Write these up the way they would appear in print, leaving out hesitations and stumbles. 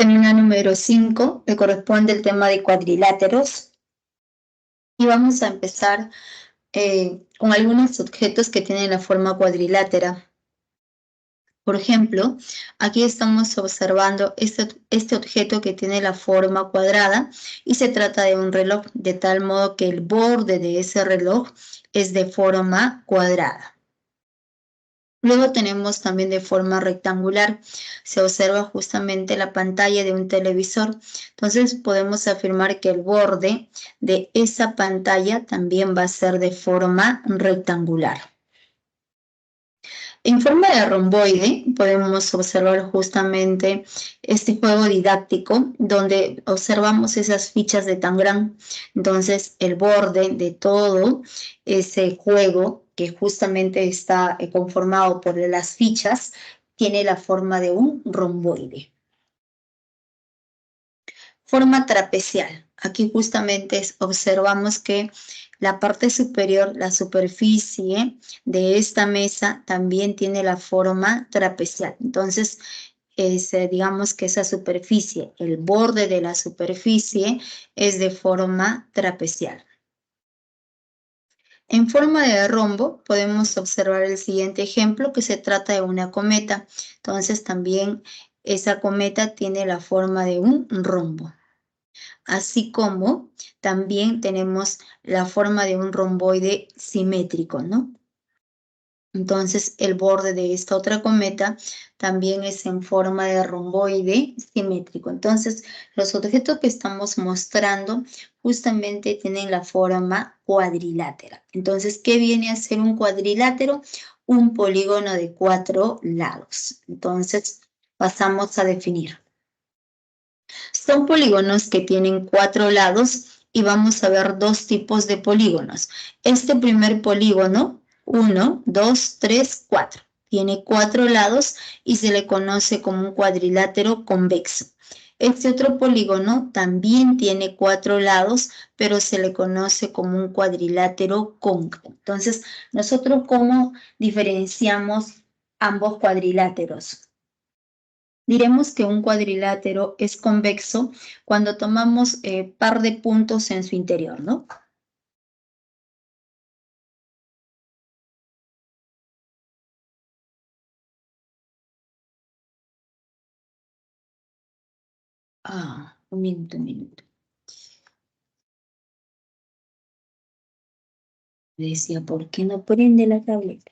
Tema número 5, que corresponde al tema de cuadriláteros. Y vamos a empezar con algunos objetos que tienen la forma cuadrilátera. Por ejemplo, aquí estamos observando este objeto que tiene la forma cuadrada y se trata de un reloj, de tal modo que el borde de ese reloj es de forma cuadrada. Luego tenemos también de forma rectangular, se observa justamente la pantalla de un televisor. Entonces podemos afirmar que el borde de esa pantalla también va a ser de forma rectangular. En forma de romboide podemos observar justamente este juego didáctico donde observamos esas fichas de Tangram. Entonces el borde de todo ese juego que justamente está conformado por las fichas tiene la forma de un romboide. Forma trapecial. Aquí justamente observamos que la parte superior, la superficie de esta mesa también tiene la forma trapecial. Entonces, digamos que esa superficie, el borde de la superficie es de forma trapecial. En forma de rombo podemos observar el siguiente ejemplo que se trata de una cometa. Entonces también esa cometa tiene la forma de un rombo. Así como también tenemos la forma de un romboide simétrico, ¿no? Entonces, el borde de esta otra cometa también es en forma de romboide simétrico. Entonces, los objetos que estamos mostrando justamente tienen la forma cuadrilátera. Entonces, ¿qué viene a ser un cuadrilátero? Un polígono de 4 lados. Entonces, pasamos a definir. Son polígonos que tienen 4 lados y vamos a ver dos tipos de polígonos. Este primer polígono, 1, 2, 3, 4, tiene 4 lados y se le conoce como un cuadrilátero convexo. Este otro polígono también tiene 4 lados, pero se le conoce como un cuadrilátero cóncavo. Entonces, ¿nosotros cómo diferenciamos ambos cuadriláteros? Diremos que un cuadrilátero es convexo cuando tomamos par de puntos en su interior, ¿no? Un minuto, un minuto. Me decía, ¿por qué no prende la tableta?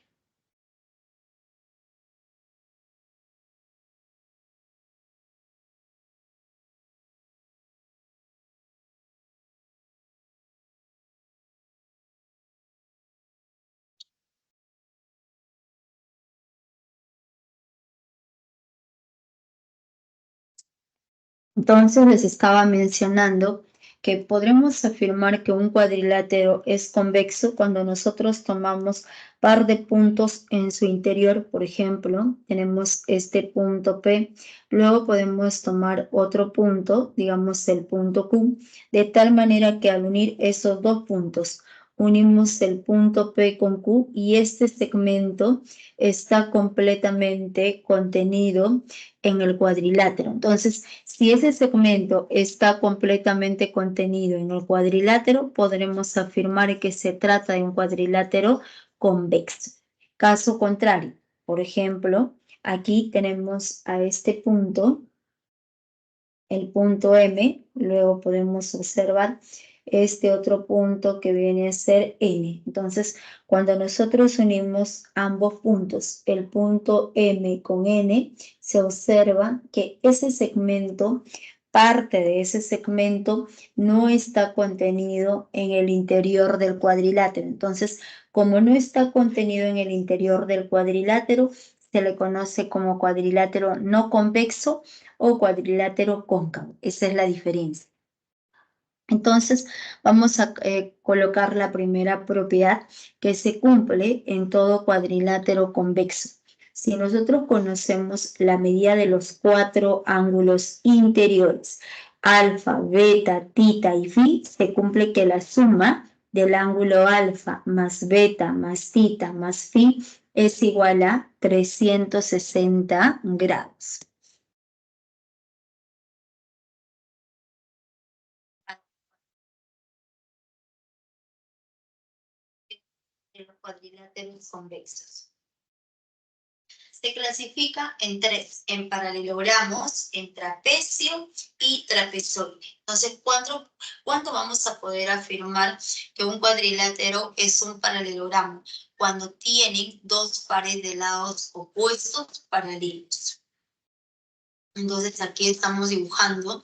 Entonces les estaba mencionando que podremos afirmar que un cuadrilátero es convexo cuando nosotros tomamos par de puntos en su interior. Por ejemplo, tenemos este punto P, luego podemos tomar otro punto, digamos el punto Q, de tal manera que al unir esos dos puntos, unimos el punto P con Q y este segmento está completamente contenido en el cuadrilátero. Entonces, si ese segmento está completamente contenido en el cuadrilátero, podremos afirmar que se trata de un cuadrilátero convexo. Caso contrario, por ejemplo, aquí tenemos a este punto, el punto M, luego podemos observar este otro punto que viene a ser N. Entonces, cuando nosotros unimos ambos puntos, el punto M con N, se observa que ese segmento, parte de ese segmento, no está contenido en el interior del cuadrilátero. Entonces, como no está contenido en el interior del cuadrilátero, se le conoce como cuadrilátero no convexo o cuadrilátero cóncavo. Esa es la diferencia. Entonces, vamos a colocar la primera propiedad que se cumple en todo cuadrilátero convexo. Si nosotros conocemos la medida de los 4 ángulos interiores, alfa, beta, tita y phi, se cumple que la suma del ángulo alfa más beta más tita más phi es igual a 360 grados. cuadriláteros convexos. Se clasifica en tres, en paralelogramos, en trapecio y trapezoide. Entonces, ¿cuándo vamos a poder afirmar que un cuadrilátero es un paralelogramo? Cuando tienen dos pares de lados opuestos paralelos. Entonces, aquí estamos dibujando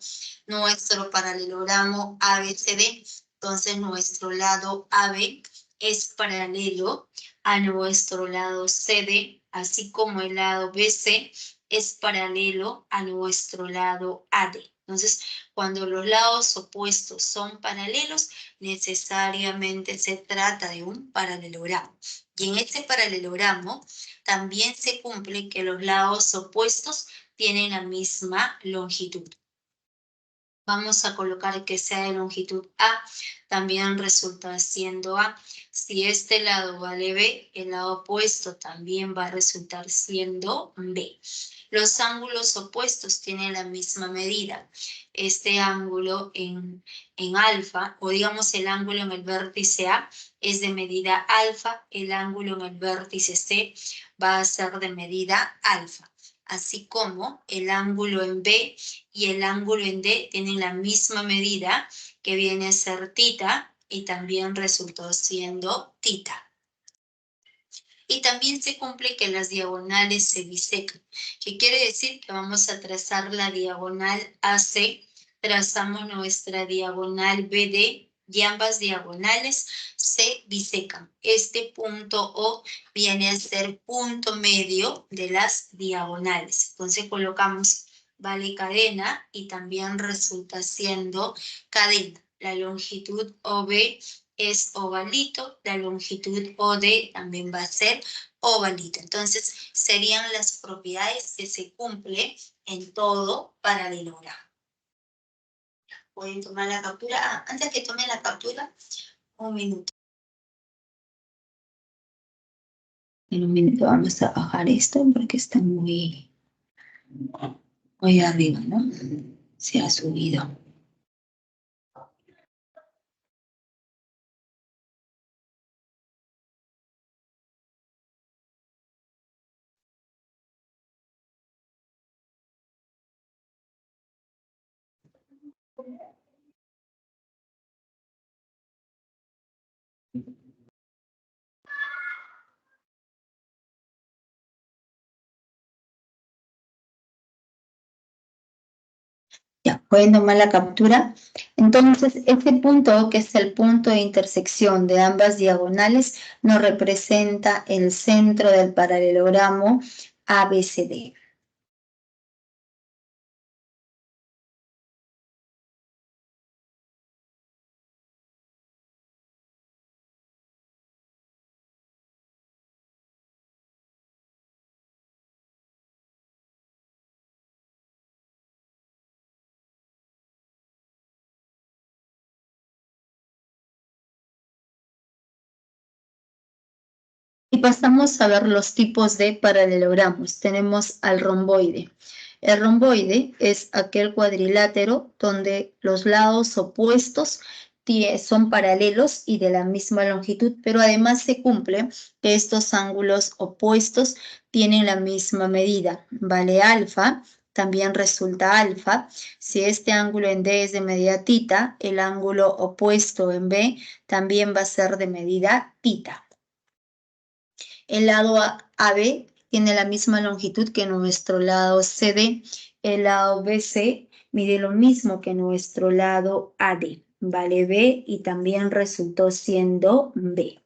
nuestro paralelogramo ABCD. Entonces, nuestro lado AB es paralelo a nuestro lado CD, así como el lado BC es paralelo a nuestro lado AD. Entonces, cuando los lados opuestos son paralelos, necesariamente se trata de un paralelogramo. Y en este paralelogramo también se cumple que los lados opuestos tienen la misma longitud. Vamos a colocar que sea de longitud A, también resulta siendo A. Si este lado vale B, el lado opuesto también va a resultar siendo B. Los ángulos opuestos tienen la misma medida. Este ángulo en alfa, o digamos el ángulo en el vértice A, es de medida alfa, el ángulo en el vértice C va a ser de medida alfa. Así como el ángulo en B y el ángulo en D tienen la misma medida, que viene a ser tita, y también resultó siendo tita. Y también se cumple que las diagonales se bisecan, que quiere decir que vamos a trazar la diagonal AC, trazamos nuestra diagonal BD, y ambas diagonales se bisecan. Este punto O viene a ser punto medio de las diagonales. Entonces colocamos vale cadena y también resulta siendo cadena. La longitud OB es ovalito, la longitud OD también va a ser ovalito. Entonces serían las propiedades que se cumplen en todo paralelogramo. Pueden tomar la captura. Antes que tomen la captura, un minuto. En un minuto vamos a bajar esto porque está muy arriba, ¿no? Se ha subido. Ya, pueden tomar la captura. Entonces, este punto, que es el punto de intersección de ambas diagonales, nos representa el centro del paralelogramo ABCD. Y pasamos a ver los tipos de paralelogramos. Tenemos al romboide. El romboide es aquel cuadrilátero donde los lados opuestos son paralelos y de la misma longitud, pero además se cumple que estos ángulos opuestos tienen la misma medida. Vale alfa, también resulta alfa. Si este ángulo en D es de medida tita, el ángulo opuesto en B también va a ser de medida tita. El lado AB tiene la misma longitud que nuestro lado CD. El lado BC mide lo mismo que nuestro lado AD. Vale B y también resultó siendo B.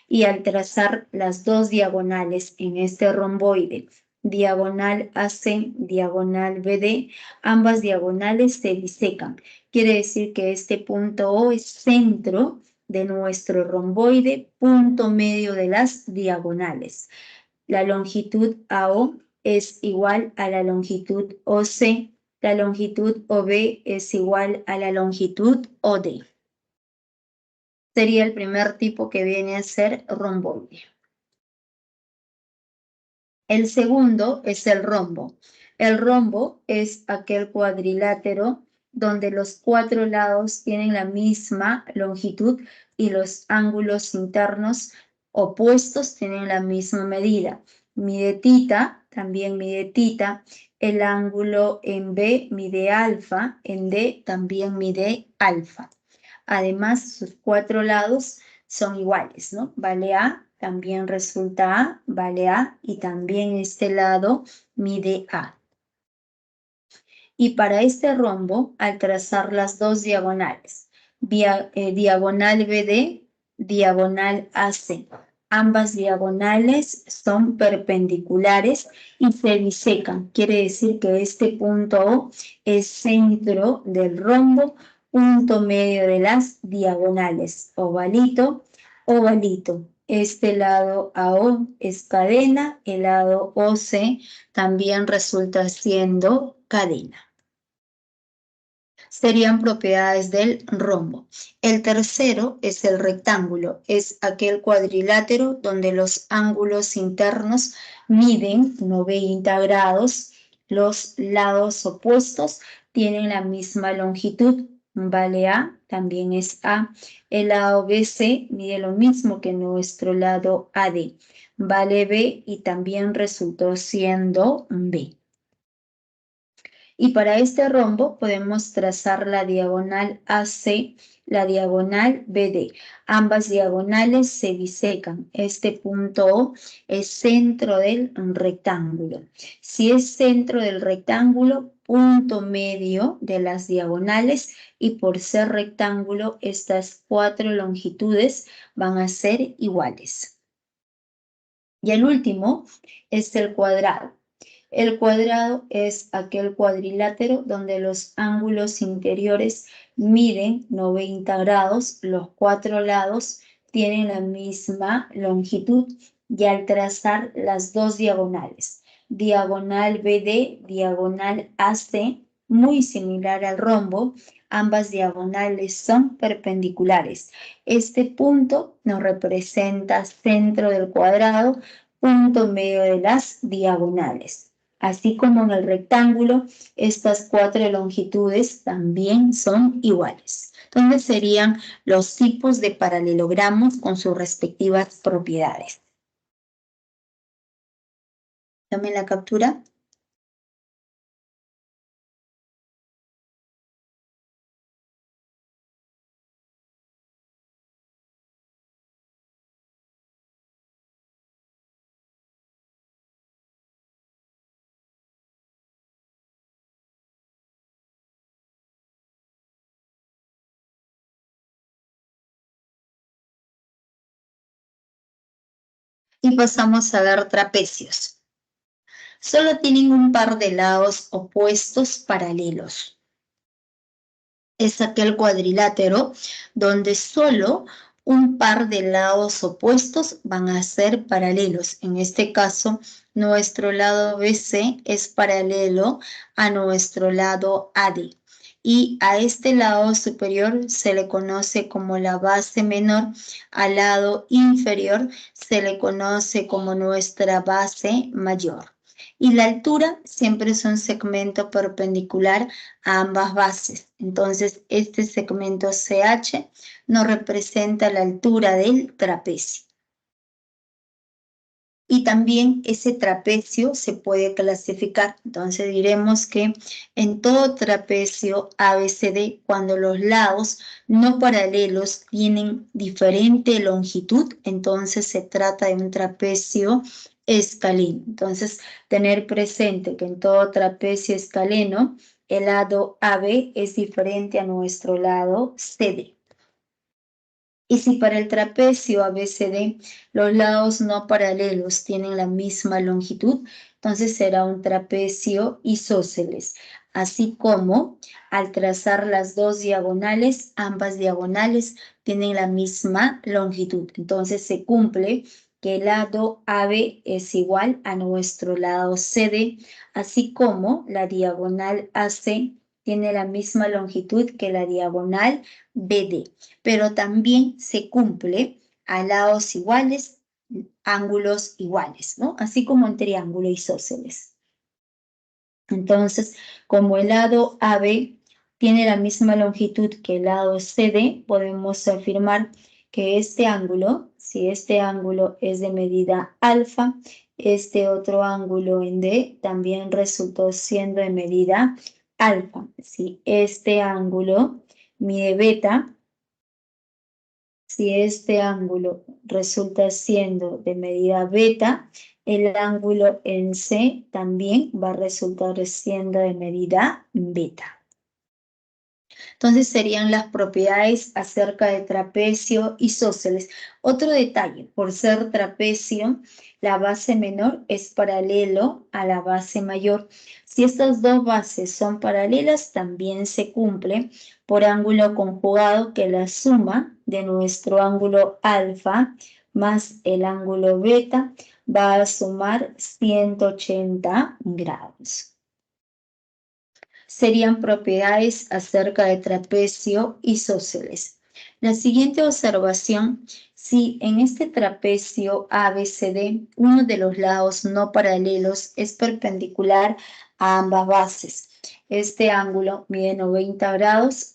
Y al trazar las dos diagonales en este romboide, diagonal AC, diagonal BD, ambas diagonales se bisecan. Quiere decir que este punto O es centro de nuestro romboide, punto medio de las diagonales. La longitud AO es igual a la longitud OC, la longitud OB es igual a la longitud OD. Sería el primer tipo que viene a ser romboide. El segundo es el rombo. El rombo es aquel cuadrilátero donde los cuatro lados tienen la misma longitud y los ángulos internos opuestos tienen la misma medida. Mide tita, también mide tita. El ángulo en B mide alfa, en D también mide alfa. Además, sus cuatro lados son iguales, ¿no? Vale A, también resulta A, vale A, y también este lado mide A. Y para este rombo, al trazar las dos diagonales, diagonal BD, diagonal AC, ambas diagonales son perpendiculares y se bisecan. Quiere decir que este punto O es centro del rombo, punto medio de las diagonales. Ovalito, ovalito. Este lado AO es cadena, el lado OC también resulta siendo cadena. Serían propiedades del rombo. El tercero es el rectángulo, es aquel cuadrilátero donde los ángulos internos miden 90 grados, los lados opuestos tienen la misma longitud, vale A, también es A. El lado BC mide lo mismo que nuestro lado AD, vale B y también resultó siendo B. Y para este rombo podemos trazar la diagonal AC, la diagonal BD. Ambas diagonales se bisecan. Este punto O es centro del rectángulo. Si es centro del rectángulo, punto medio de las diagonales, y por ser rectángulo, estas cuatro longitudes van a ser iguales. Y el último es el cuadrado. El cuadrado es aquel cuadrilátero donde los ángulos interiores miden 90 grados, los cuatro lados tienen la misma longitud y al trazar las dos diagonales, diagonal BD, diagonal AC, muy similar al rombo, ambas diagonales son perpendiculares. Este punto nos representa centro del cuadrado, punto medio de las diagonales. Así como en el rectángulo, estas cuatro longitudes también son iguales. Entonces serían los tipos de paralelogramos con sus respectivas propiedades. Dame la captura. Y pasamos a ver trapecios. Solo tienen un par de lados opuestos paralelos. Es aquel cuadrilátero donde solo un par de lados opuestos van a ser paralelos. En este caso, nuestro lado BC es paralelo a nuestro lado AD. Y a este lado superior se le conoce como la base menor, al lado inferior se le conoce como nuestra base mayor. Y la altura siempre es un segmento perpendicular a ambas bases. Entonces, este segmento CH nos representa la altura del trapecio. Y también ese trapecio se puede clasificar. Entonces diremos que en todo trapecio ABCD, cuando los lados no paralelos tienen diferente longitud, entonces se trata de un trapecio escaleno. Entonces, tener presente que en todo trapecio escaleno, el lado AB es diferente a nuestro lado CD. Y si para el trapecio ABCD los lados no paralelos tienen la misma longitud, entonces será un trapecio isósceles. Así como al trazar las dos diagonales, ambas diagonales tienen la misma longitud. Entonces se cumple que el lado AB es igual a nuestro lado CD, así como la diagonal AC tiene la misma longitud que la diagonal BD, pero también se cumple a lados iguales, ángulos iguales, ¿no? Así como en triángulo isósceles. Entonces, como el lado AB tiene la misma longitud que el lado CD, podemos afirmar que si este ángulo es de medida alfa, este otro ángulo en D también resultó siendo de medida alfa. Si este ángulo mide beta, si este ángulo resulta siendo de medida beta, el ángulo en C también va a resultar siendo de medida beta. Entonces serían las propiedades acerca de trapecio isósceles. Otro detalle, por ser trapecio, la base menor es paralelo a la base mayor. Si estas dos bases son paralelas, también se cumple por ángulo conjugado que la suma de nuestro ángulo alfa más el ángulo beta va a sumar 180 grados. Serían propiedades acerca de trapecio isósceles. La siguiente observación, si en este trapecio ABCD uno de los lados no paralelos es perpendicular a ambas bases, este ángulo mide 90 grados,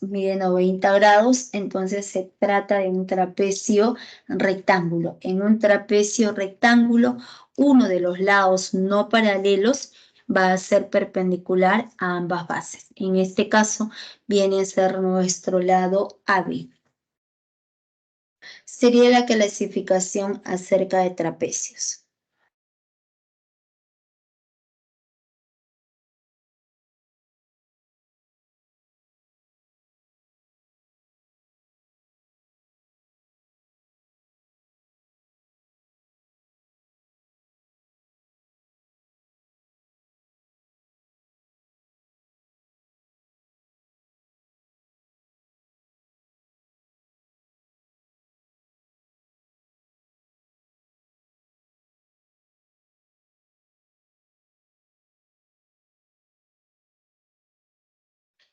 entonces se trata de un trapecio rectángulo. En un trapecio rectángulo, uno de los lados no paralelos va a ser perpendicular a ambas bases. En este caso viene a ser nuestro lado AB. Sería la clasificación acerca de trapecios.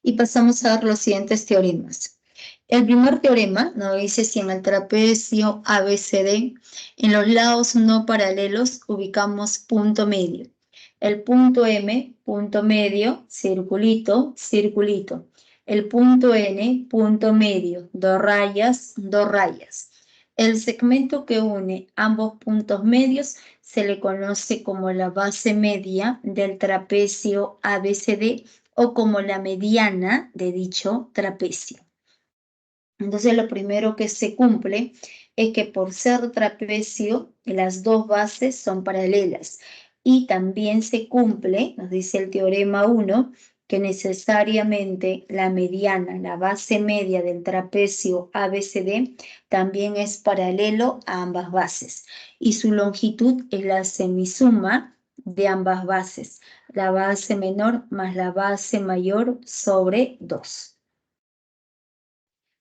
Y pasamos a ver los siguientes teoremas. El primer teorema nos dice si en el trapecio ABCD, en los lados no paralelos, ubicamos punto medio. El punto M, punto medio, circulito, circulito. El punto N, punto medio, dos rayas, dos rayas. El segmento que une ambos puntos medios se le conoce como la base media del trapecio ABCD o como la mediana de dicho trapecio. Entonces lo primero que se cumple es que por ser trapecio las dos bases son paralelas y también se cumple, nos dice el teorema 1, que necesariamente la mediana, la base media del trapecio ABCD también es paralelo a ambas bases y su longitud es la semisuma de ambas bases, la base menor más la base mayor sobre 2.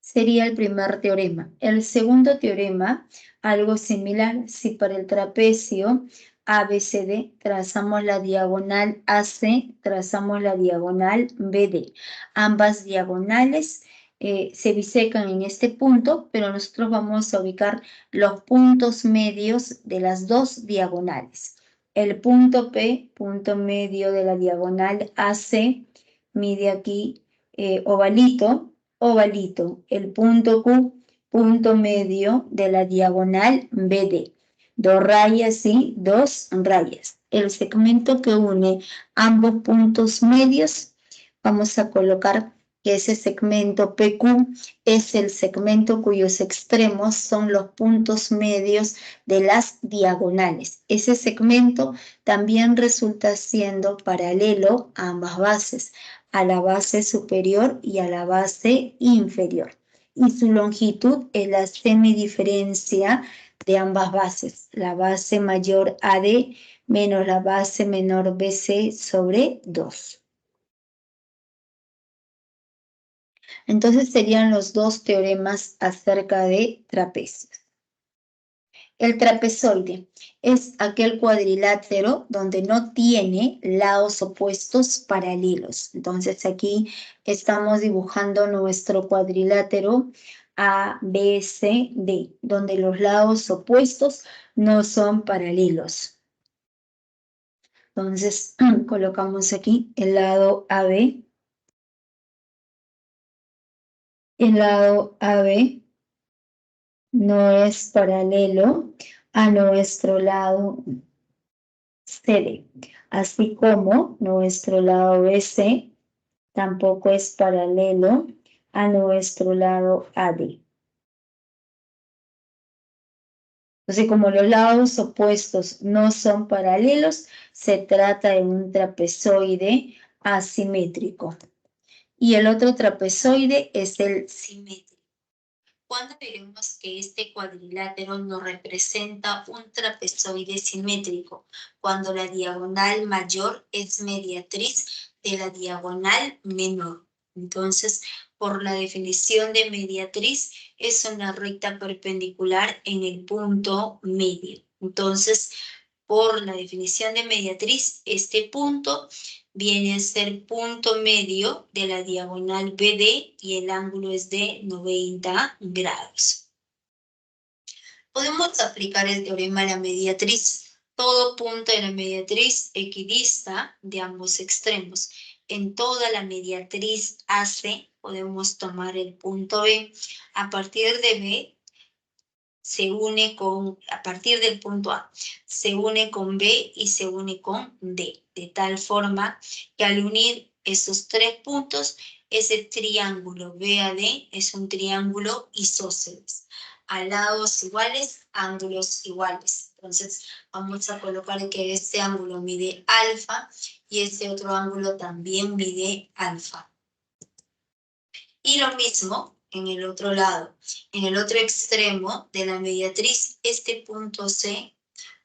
Sería el primer teorema. El segundo teorema, algo similar, si para el trapecio ABCD trazamos la diagonal AC, trazamos la diagonal BD. Ambas diagonales se bisecan en este punto, pero nosotros vamos a ubicar los puntos medios de las dos diagonales. El punto P, punto medio de la diagonal AC, mide aquí ovalito, ovalito. El punto Q, punto medio de la diagonal BD. Dos rayas y dos rayas. El segmento que une ambos puntos medios, vamos a colocar que ese segmento PQ es el segmento cuyos extremos son los puntos medios de las diagonales. Ese segmento también resulta siendo paralelo a ambas bases, a la base superior y a la base inferior. Y su longitud es la semidiferencia de ambas bases, la base mayor AD menos la base menor BC sobre 2. Entonces serían los dos teoremas acerca de trapecios. El trapezoide es aquel cuadrilátero donde no tiene lados opuestos paralelos. Entonces aquí estamos dibujando nuestro cuadrilátero ABCD, donde los lados opuestos no son paralelos. Entonces colocamos aquí el lado AB, el lado AB no es paralelo a nuestro lado CD, así como nuestro lado BC tampoco es paralelo a nuestro lado AD. Entonces, como los lados opuestos no son paralelos, se trata de un trapezoide asimétrico. Y el otro trapezoide es el simétrico. ¿Cuándo veremos que este cuadrilátero nos representa un trapezoide simétrico? Cuando la diagonal mayor es mediatriz de la diagonal menor. Entonces, por la definición de mediatriz, es una recta perpendicular en el punto medio. Entonces, por la definición de mediatriz, este punto viene a ser punto medio de la diagonal BD y el ángulo es de 90 grados. Podemos aplicar el teorema de la mediatriz. Todo punto de la mediatriz equidista de ambos extremos. En toda la mediatriz AC podemos tomar el punto B. A partir de B se une a partir del punto A, se une con B y se une con D, de tal forma que al unir esos tres puntos, ese triángulo BAD es un triángulo isósceles. A lados iguales, ángulos iguales. Entonces, vamos a colocar que este ángulo mide alfa y este otro ángulo también mide alfa. Y lo mismo en el otro lado. En el otro extremo de la mediatriz, este punto C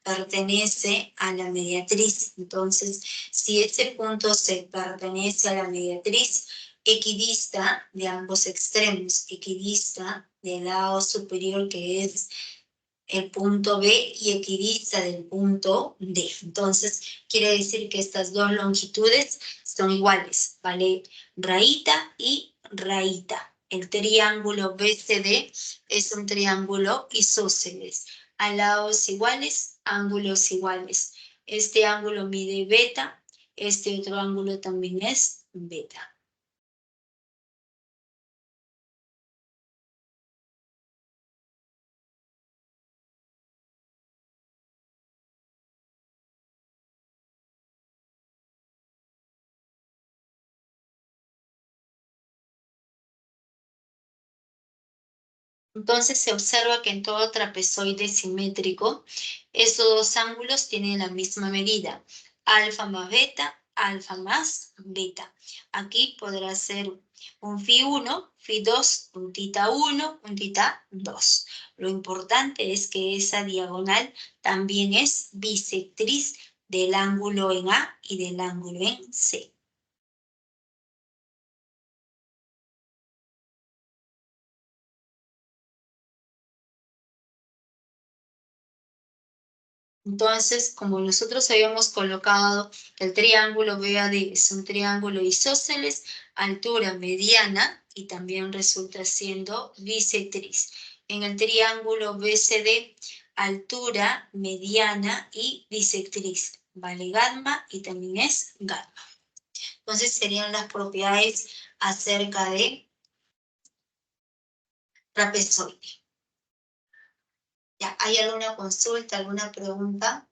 pertenece a la mediatriz. Entonces, si este punto C pertenece a la mediatriz, equidista de ambos extremos, equidista del lado superior que es el punto B y equidista del punto D. Entonces, quiere decir que estas dos longitudes son iguales, ¿vale? Rayita y rayita. El triángulo BCD es un triángulo isósceles. A lados iguales, ángulos iguales. Este ángulo mide beta, este otro ángulo también es beta. Entonces se observa que en todo trapezoide simétrico, estos dos ángulos tienen la misma medida, alfa más beta, alfa más beta. Aquí podrá ser un φ1, φ2, un θ1, un θ2. Lo importante es que esa diagonal también es bisectriz del ángulo en A y del ángulo en C. Entonces, como nosotros habíamos colocado el triángulo BAD es un triángulo isósceles, altura mediana y también resulta siendo bisectriz. En el triángulo BCD, altura mediana y bisectriz. Vale gamma y también es gamma. Entonces serían las propiedades acerca de trapezoide. ¿Ya? ¿Hay alguna consulta, alguna pregunta?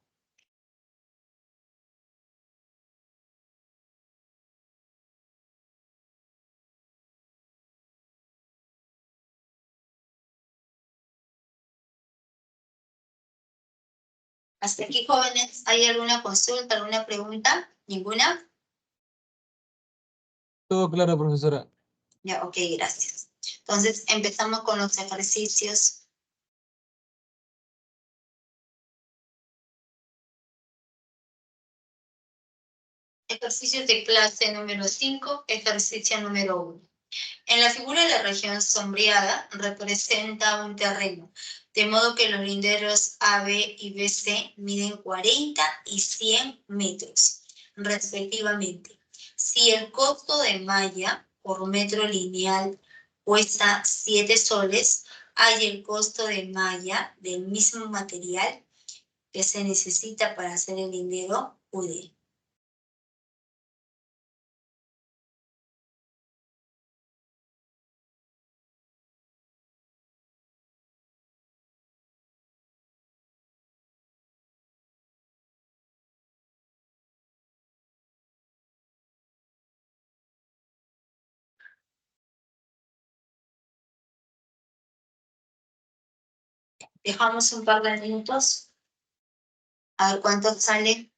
Hasta aquí, jóvenes, ¿hay alguna consulta, alguna pregunta? ¿Ninguna? Todo claro, profesora. Ya, ok, gracias. Entonces, empezamos con los ejercicios. Ejercicios de clase número 5, ejercicio número 1. En la figura de la región sombreada representa un terreno, de modo que los linderos AB y BC miden 40 y 100 metros, respectivamente. Si el costo de malla por metro lineal cuesta 7 soles, hay el costo de malla del mismo material que se necesita para hacer el lindero UD. Dejamos un par de minutos. A ver cuánto sale.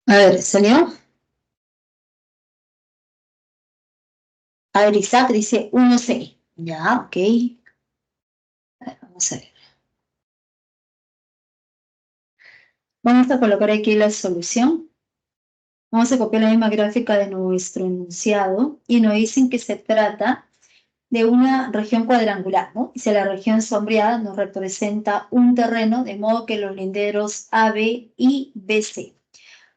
A ver, ¿salió? A ver, Isaac dice 1C. Ya, ok. A ver, vamos a ver. Vamos a colocar aquí la solución. Vamos a copiar la misma gráfica de nuestro enunciado y nos dicen que se trata de una región cuadrangular, ¿no? Si la región sombreada nos representa un terreno, de modo que los linderos AB y BC.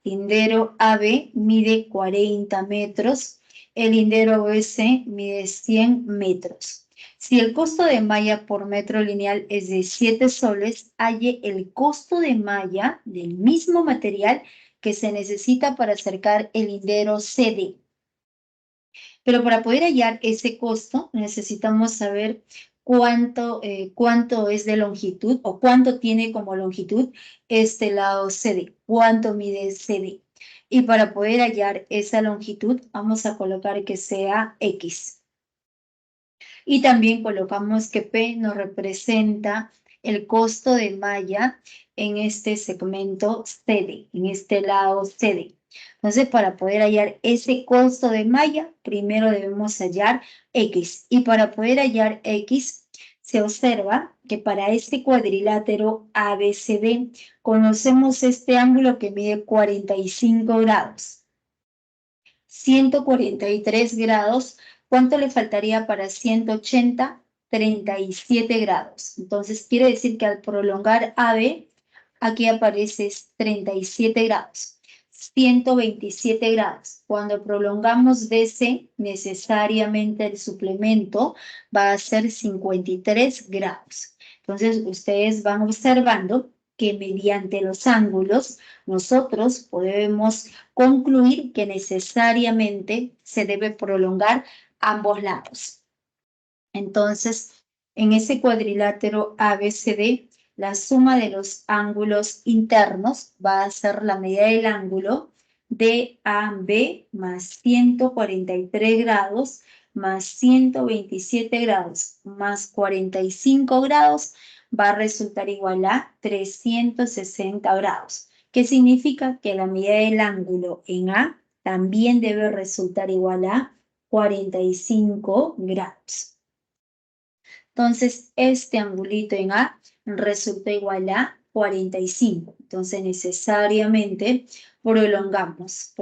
Lindero AB mide 40 metros, el lindero BC mide 100 metros. Si el costo de malla por metro lineal es de 7 soles, halle el costo de malla del mismo material que se necesita para acercar el lindero CD. Pero para poder hallar ese costo, necesitamos saber cuánto es de longitud o cuánto tiene como longitud este lado CD, cuánto mide CD. Y para poder hallar esa longitud, vamos a colocar que sea X. Y también colocamos que P nos representa el costo de malla en este segmento CD, en este lado CD. Entonces, para poder hallar ese costo de malla, primero debemos hallar X. Y para poder hallar X, se observa que para este cuadrilátero ABCD conocemos este ángulo que mide 45 grados. 143 grados, ¿cuánto le faltaría para 180? 37 grados. Entonces, quiere decir que al prolongar AB, aquí aparece 37 grados. 127 grados. Cuando prolongamos DC, necesariamente el suplemento va a ser 53 grados. Entonces, ustedes van observando que mediante los ángulos nosotros podemos concluir que necesariamente se debe prolongar ambos lados. Entonces, en ese cuadrilátero ABCD, la suma de los ángulos internos va a ser la medida del ángulo DAB más 143 grados más 127 grados más 45 grados va a resultar igual a 360 grados, que significa que la medida del ángulo en A también debe resultar igual a 45 grados. Entonces, este angulito en A resulta igual a 45. Entonces, necesariamente prolongamos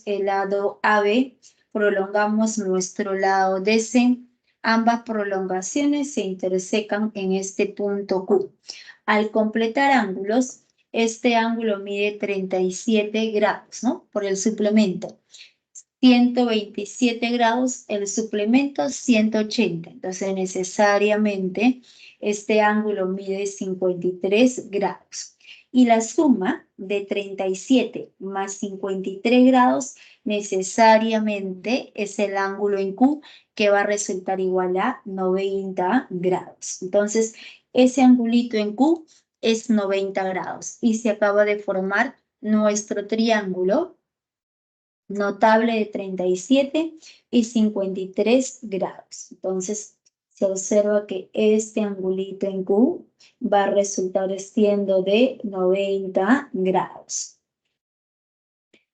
el lado AB, prolongamos nuestro lado DC. Ambas prolongaciones se intersecan en este punto Q. Al completar ángulos, este ángulo mide 37 grados, ¿no? Por el suplemento. 127 grados, el suplemento 180. Entonces, necesariamente, este ángulo mide 53 grados. Y la suma de 37 más 53 grados necesariamente es el ángulo en Q, que va a resultar igual a 90 grados. Entonces, ese angulito en Q es 90 grados. Y se acaba de formar nuestro triángulo notable de 37 y 53 grados. Entonces, se observa que este angulito en Q va a resultar siendo de 90 grados.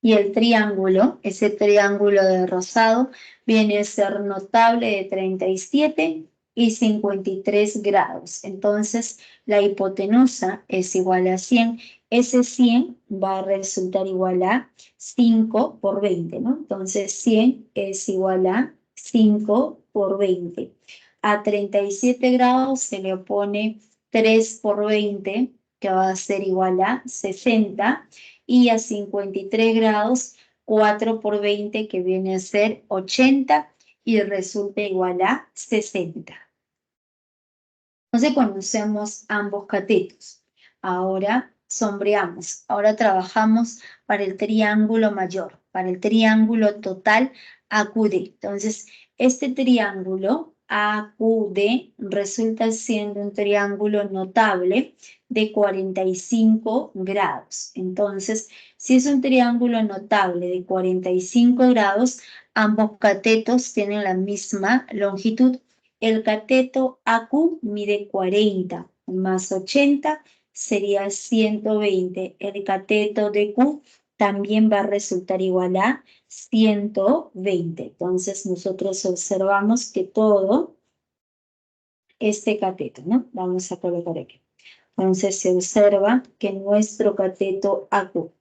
Y el triángulo, ese triángulo de rosado, viene a ser notable de 37 y 53 grados. Entonces, la hipotenusa es igual a 100. Ese 100 va a resultar igual a 5 por 20, ¿no? Entonces, 100 es igual a 5 por 20. A 37 grados se le opone 3 por 20, que va a ser igual a 60. Y a 53 grados, 4 por 20, que viene a ser 80, y resulta igual a 60. Entonces conocemos ambos catetos. Ahora sombreamos. Ahora trabajamos para el triángulo mayor, para el triángulo total AQD. Entonces, este triángulo AQD resulta siendo un triángulo notable de 45 grados. Entonces, si es un triángulo notable de 45 grados, ambos catetos tienen la misma longitud. El cateto AQ mide 40 más 80 sería 120. El cateto de Q también va a resultar igual a 120. Entonces nosotros observamos que todo este cateto, ¿no? Vamos a colocar aquí. Entonces se observa que nuestro cateto AQ,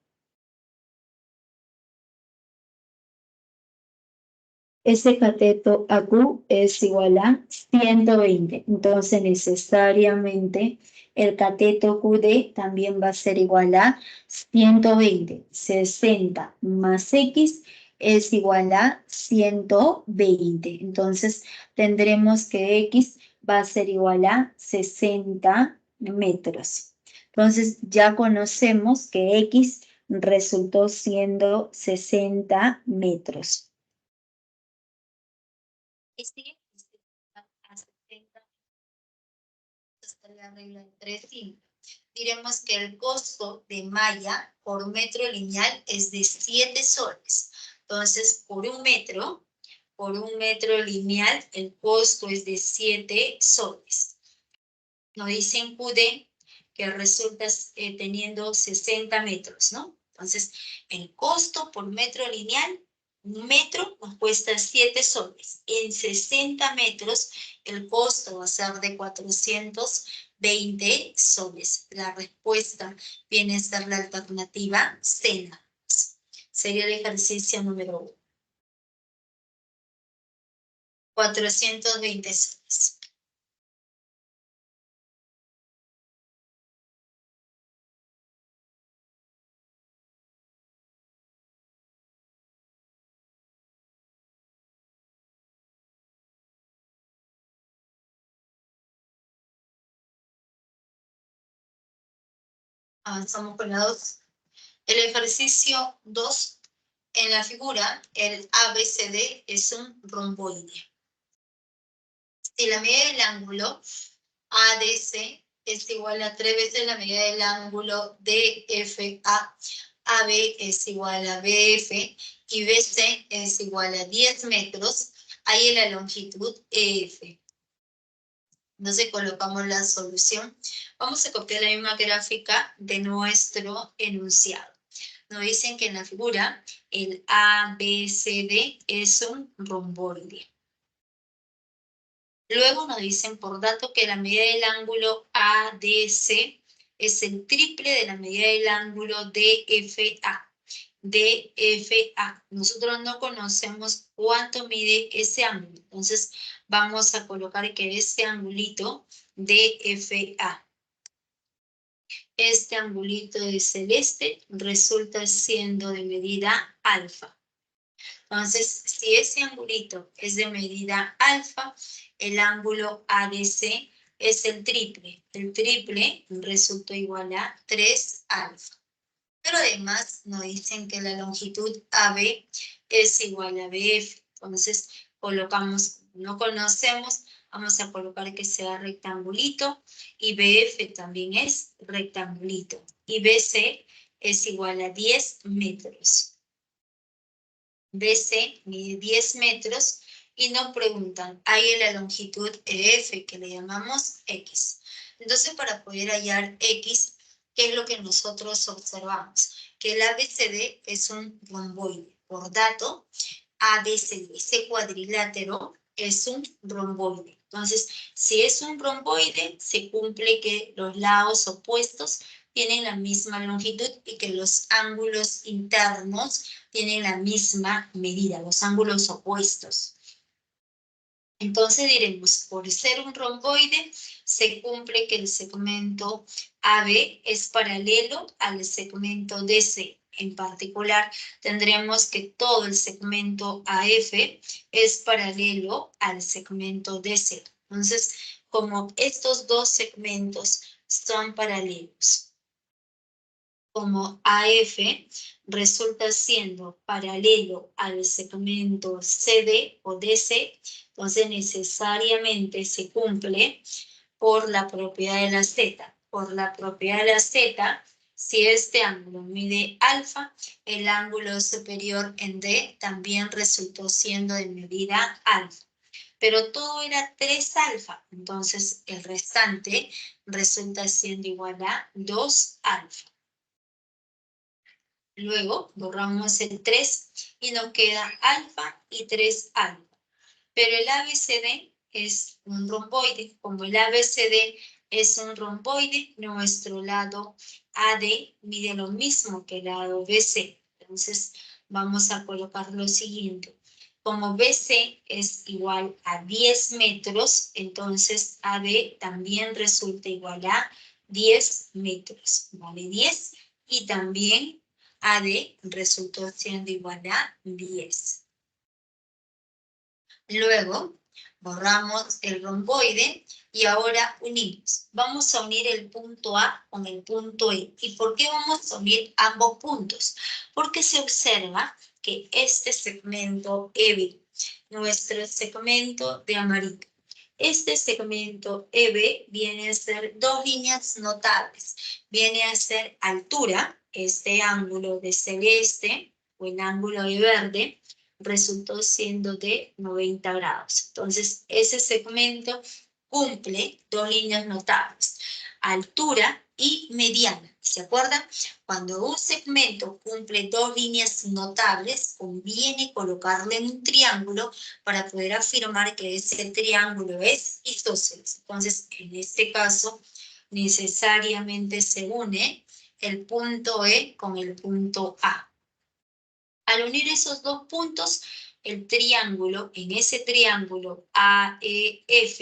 ese cateto AQ es igual a 120. Entonces, necesariamente, el cateto QD también va a ser igual a 120. 60 más X es igual a 120. Entonces, tendremos que X va a ser igual a 60 metros. Entonces, ya conocemos que X resultó siendo 60 metros. Hasta la regla de 3 simple. Diremos que el costo de malla por metro lineal es de 7 soles. Entonces, por un metro lineal, el costo es de 7 soles. Nos dicen QD que resulta teniendo 60 metros, ¿no? Entonces, el costo por metro lineal, un metro nos cuesta 7 soles. En 60 metros, el costo va a ser de 420 soles. La respuesta viene a ser la alternativa C. Sería el ejercicio número 1. 420 soles. Avanzamos con la 2. El ejercicio 2, en la figura, el ABCD es un romboide. Si la medida del ángulo ADC es igual a 3 veces la medida del ángulo DFA, AB es igual a BF y BC es igual a 10 metros, ahí en la longitud EF. Entonces colocamos la solución. Vamos a copiar la misma gráfica de nuestro enunciado. Nos dicen que en la figura el ABCD es un romboide. Luego nos dicen por dato que la medida del ángulo ADC es el triple de la medida del ángulo DFA. DFA. Nosotros no conocemos cuánto mide ese ángulo. Entonces vamos a colocar que este angulito DFA, este angulito de celeste, resulta siendo de medida alfa. Entonces, si ese angulito es de medida alfa, el ángulo ADC es el triple. El triple resulta igual a 3 alfa. Pero además nos dicen que la longitud AB es igual a BF. Entonces, colocamos, no conocemos, vamos a colocar que sea rectangulito, y BF también es rectangulito. Y BC es igual a 10 metros. BC mide 10 metros y nos preguntan, hay en la longitud EF, que le llamamos X. Entonces, para poder hallar X, ¿qué es lo que nosotros observamos? Que el ABCD es un romboide. Por dato, ABCD, ese cuadrilátero, es un romboide. Entonces, si es un romboide, se cumple que los lados opuestos tienen la misma longitud y que los ángulos internos tienen la misma medida, los ángulos opuestos. Entonces diremos, por ser un romboide, se cumple que el segmento AB es paralelo al segmento DC. En particular, tendremos que todo el segmento AF es paralelo al segmento DC. Entonces, como estos dos segmentos son paralelos, como AF resulta siendo paralelo al segmento CD o DC, entonces necesariamente se cumple por la propiedad de la Z. Por la propiedad de la Z, si este ángulo mide alfa, el ángulo superior en D también resultó siendo de medida alfa. Pero todo era 3 alfa, entonces el restante resulta siendo igual a 2 alfa. Luego borramos el 3 y nos queda alfa y 3 alfa. Pero el ABCD es un romboide. Como el ABCD es un romboide, nuestro lado AD mide lo mismo que el lado BC. Entonces vamos a colocar lo siguiente. Como BC es igual a 10 metros, entonces AD también resulta igual a 10 metros. ¿Vale? 10 y también AD resultó siendo igual a 10. Luego, borramos el romboide y ahora unimos. Vamos a unir el punto A con el punto E. ¿Y por qué vamos a unir ambos puntos? Porque se observa que este segmento EB, nuestro segmento de amarillo, este segmento EB viene a ser dos líneas notables. Viene a ser altura, este ángulo de celeste o el ángulo de verde, resultó siendo de 90 grados. Entonces, ese segmento cumple dos líneas notables, altura y mediana. ¿Se acuerdan? Cuando un segmento cumple dos líneas notables, conviene colocarle un triángulo para poder afirmar que ese triángulo es isósceles. Entonces, en este caso, necesariamente se une el punto E con el punto A. Al unir esos dos puntos, el triángulo, en ese triángulo AEF,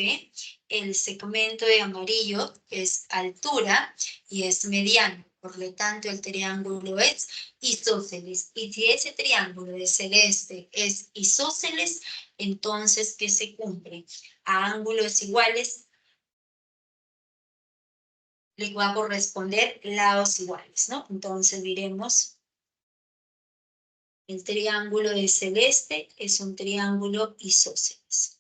el segmento de amarillo es altura y es mediano. Por lo tanto, el triángulo es isósceles. Y si ese triángulo de celeste es isósceles, entonces, ¿qué se cumple? A ángulos iguales le va a corresponder lados iguales, ¿no? Entonces diremos, el triángulo de celeste es un triángulo isósceles.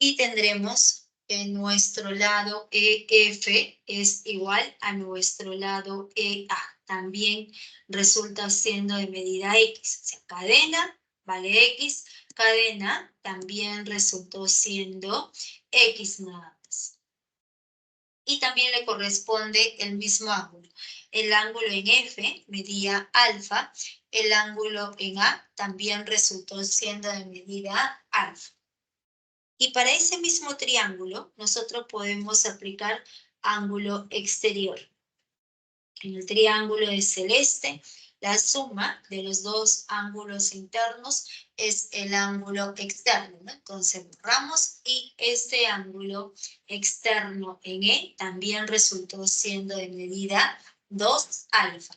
Y tendremos que nuestro lado EF es igual a nuestro lado EA. También resulta siendo de medida X. O sea, cadena vale X, cadena también resultó siendo X nada más. Y también le corresponde el mismo ángulo. El ángulo en F medía alfa, el ángulo en A también resultó siendo de medida alfa. Y para ese mismo triángulo, nosotros podemos aplicar ángulo exterior. En el triángulo de celeste, la suma de los dos ángulos internos es el ángulo externo, ¿no? Entonces borramos y este ángulo externo en E también resultó siendo de medida 2 alfa.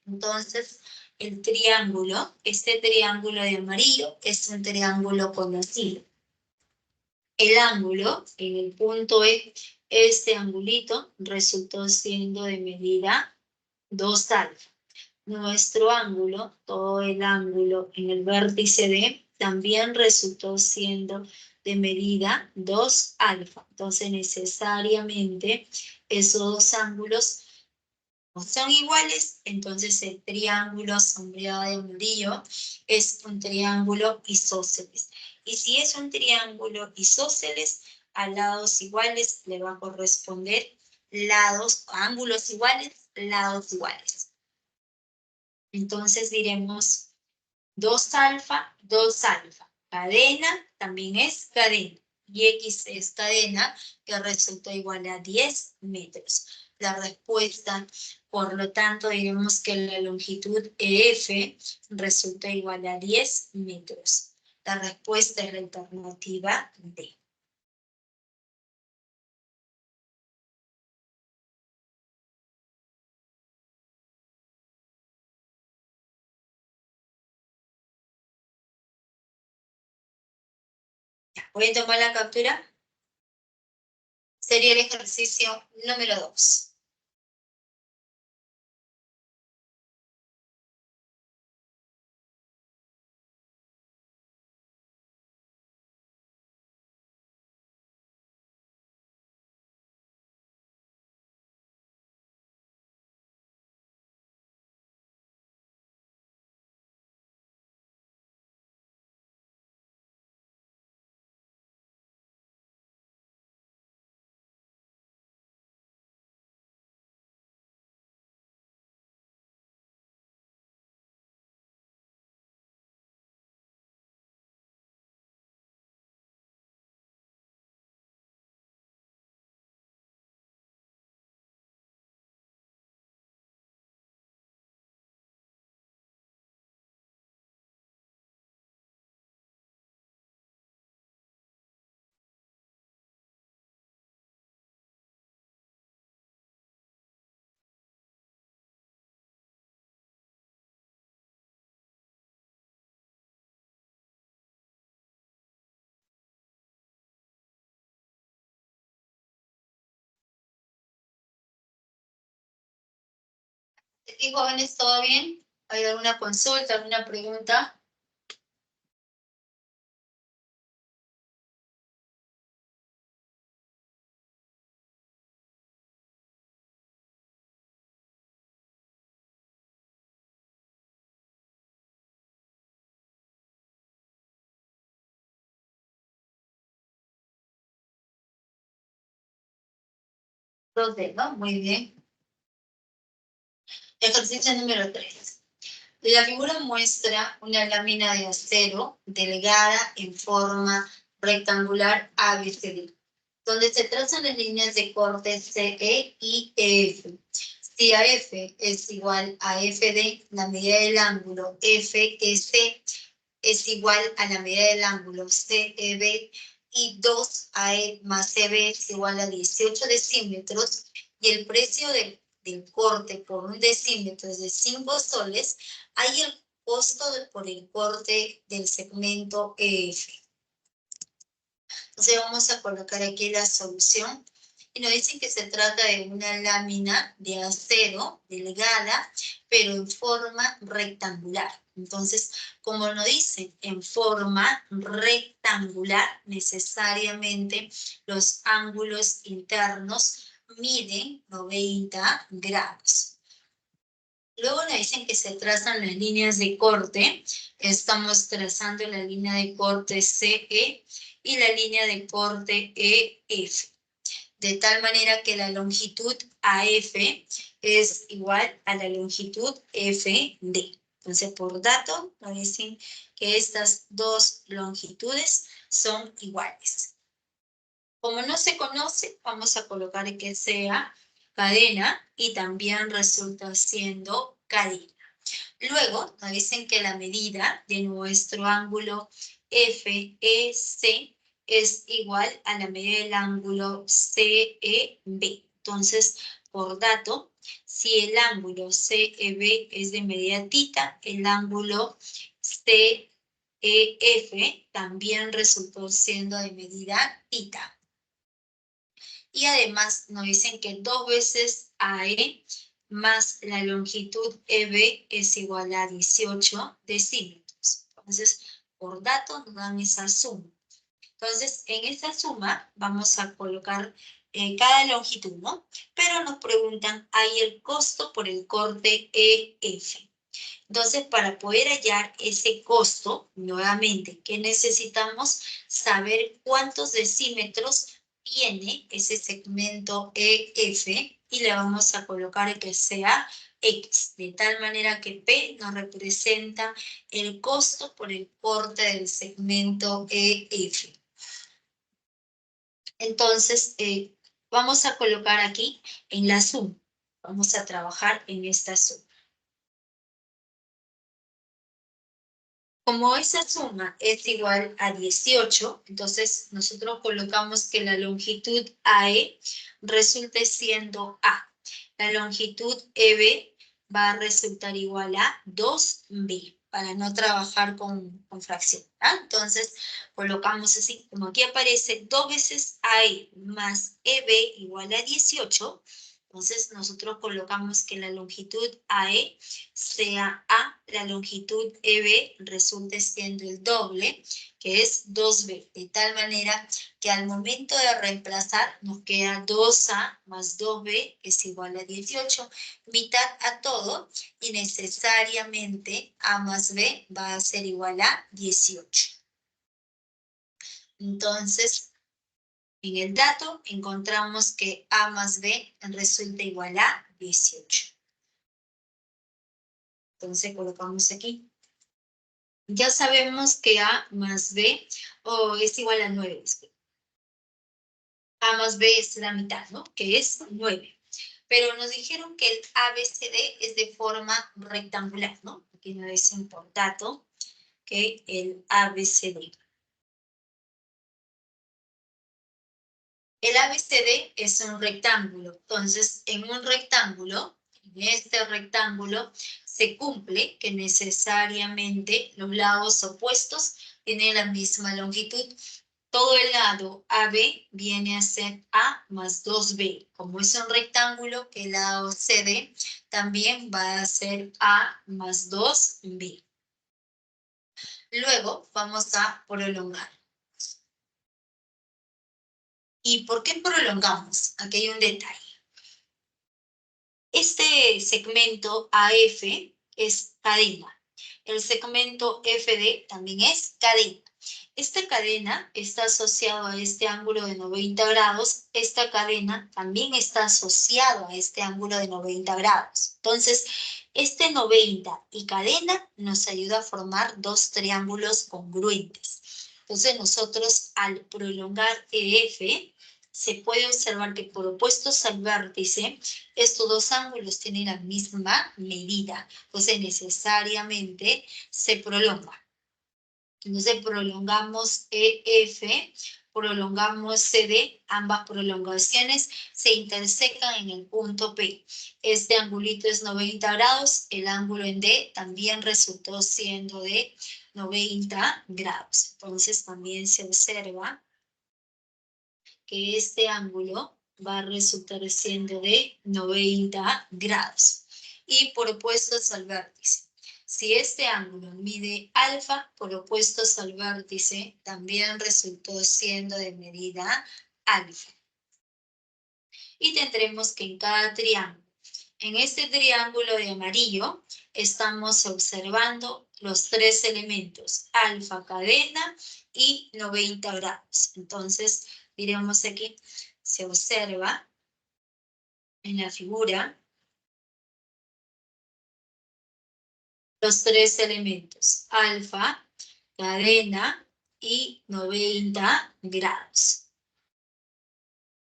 Entonces, el triángulo, este triángulo de amarillo es un triángulo conocido. El ángulo en el punto E, este angulito resultó siendo de medida 2 alfa. Nuestro ángulo, todo el ángulo en el vértice D, también resultó siendo de medida 2 alfa. Entonces, necesariamente, esos dos ángulos no son iguales, entonces el triángulo sombreado de amarillo es un triángulo isósceles. Y si es un triángulo isósceles, a lados iguales le va a corresponder ángulos iguales, lados iguales. Entonces diremos 2 alfa, 2 alfa. Cadena también es cadena. Y X es cadena que resulta igual a 10 metros. La respuesta, por lo tanto, diremos que la longitud EF resulta igual a 10 metros. La respuesta es la alternativa D. ¿Voy a tomar la captura? Sería el ejercicio número 2. ¿Y jóvenes, todo bien? ¿Hay alguna consulta, alguna pregunta? Dos d, ¿no? Muy bien. Ejercicio número 3. La figura muestra una lámina de acero delgada en forma rectangular ABCD, donde se trazan las líneas de corte CE y EF. Si AF es igual a FD, la medida del ángulo FEC es igual a la medida del ángulo CEB y 2AE más CB es igual a 18 decímetros y el precio del corte por un decímetro es de 5 soles, hay el costo por el corte del segmento EF. Entonces vamos a colocar aquí la solución y nos dicen que se trata de una lámina de acero delgada, pero en forma rectangular. Entonces, como nos dicen en forma rectangular, necesariamente los ángulos internos miden 90 grados. Luego nos dicen que se trazan las líneas de corte. Estamos trazando la línea de corte CE y la línea de corte EF. De tal manera que la longitud AF es igual a la longitud FD. Entonces, por dato, nos dicen que estas dos longitudes son iguales. Como no se conoce, vamos a colocar que sea cadena y también resulta siendo cadena. Luego nos dicen que la medida de nuestro ángulo FEC es igual a la medida del ángulo CEB. Entonces, por dato, si el ángulo CEB es de medida tita, el ángulo CEF también resultó siendo de medida tita. Y además nos dicen que 2 veces AE más la longitud EB es igual a 18 decímetros. Entonces, por dato nos dan esa suma. Entonces, en esta suma vamos a colocar cada longitud, ¿no? Pero nos preguntan, ¿hay el costo por el corte EF? Entonces, para poder hallar ese costo, nuevamente, ¿qué necesitamos? Saber cuántos decímetros tiene ese segmento EF y le vamos a colocar que sea X, de tal manera que P nos representa el costo por el corte del segmento EF. Entonces, vamos a colocar aquí en la suma. Vamos a trabajar en esta suma. Como esa suma es igual a 18, entonces nosotros colocamos que la longitud AE resulte siendo A. La longitud EB va a resultar igual a 2B, para no trabajar con fracción. Entonces, colocamos así, como aquí aparece 2 veces AE más EB igual a 18, entonces nosotros colocamos que la longitud AE sea A, la longitud EB resulte siendo el doble, que es 2B, de tal manera que al momento de reemplazar nos queda 2A más 2B es igual a 18, mitad a todo, y necesariamente A más B va a ser igual a 18. Entonces, en el dato encontramos que A más B resulta igual a 18. Entonces colocamos aquí. Ya sabemos que A más B es igual a 9. A más B es la mitad, ¿no? Que es 9. Pero nos dijeron que el ABCD es de forma rectangular, ¿no? Aquí nos dicen por dato que el ABCD. El ABCD es un rectángulo. Entonces, en un rectángulo, en este rectángulo, se cumple que necesariamente los lados opuestos tienen la misma longitud. Todo el lado AB viene a ser A más 2B. Como es un rectángulo, el lado CD también va a ser A más 2B. Luego vamos a prolongar. ¿Y por qué prolongamos? Aquí hay un detalle. Este segmento AF es cadena. El segmento FD también es cadena. Esta cadena está asociada a este ángulo de 90 grados. Esta cadena también está asociada a este ángulo de 90 grados. Entonces, este 90 y cadena nos ayuda a formar dos triángulos congruentes. Entonces, nosotros al prolongar EF, se puede observar que por opuestos al vértice, estos dos ángulos tienen la misma medida. Entonces, necesariamente se prolonga. Entonces, prolongamos EF, prolongamos CD, ambas prolongaciones se intersecan en el punto P. Este angulito es 90 grados, el ángulo en D también resultó siendo de 90 grados. Entonces, también se observa que este ángulo va a resultar siendo de 90 grados. Y por opuestos al vértice. Si este ángulo mide alfa, por opuestos al vértice, también resultó siendo de medida alfa. Y tendremos que en cada triángulo, en este triángulo de amarillo, estamos observando los tres elementos, alfa, cadena y 90 grados. Entonces, diremos aquí, se observa en la figura los tres elementos, alfa, cadena y 90 grados.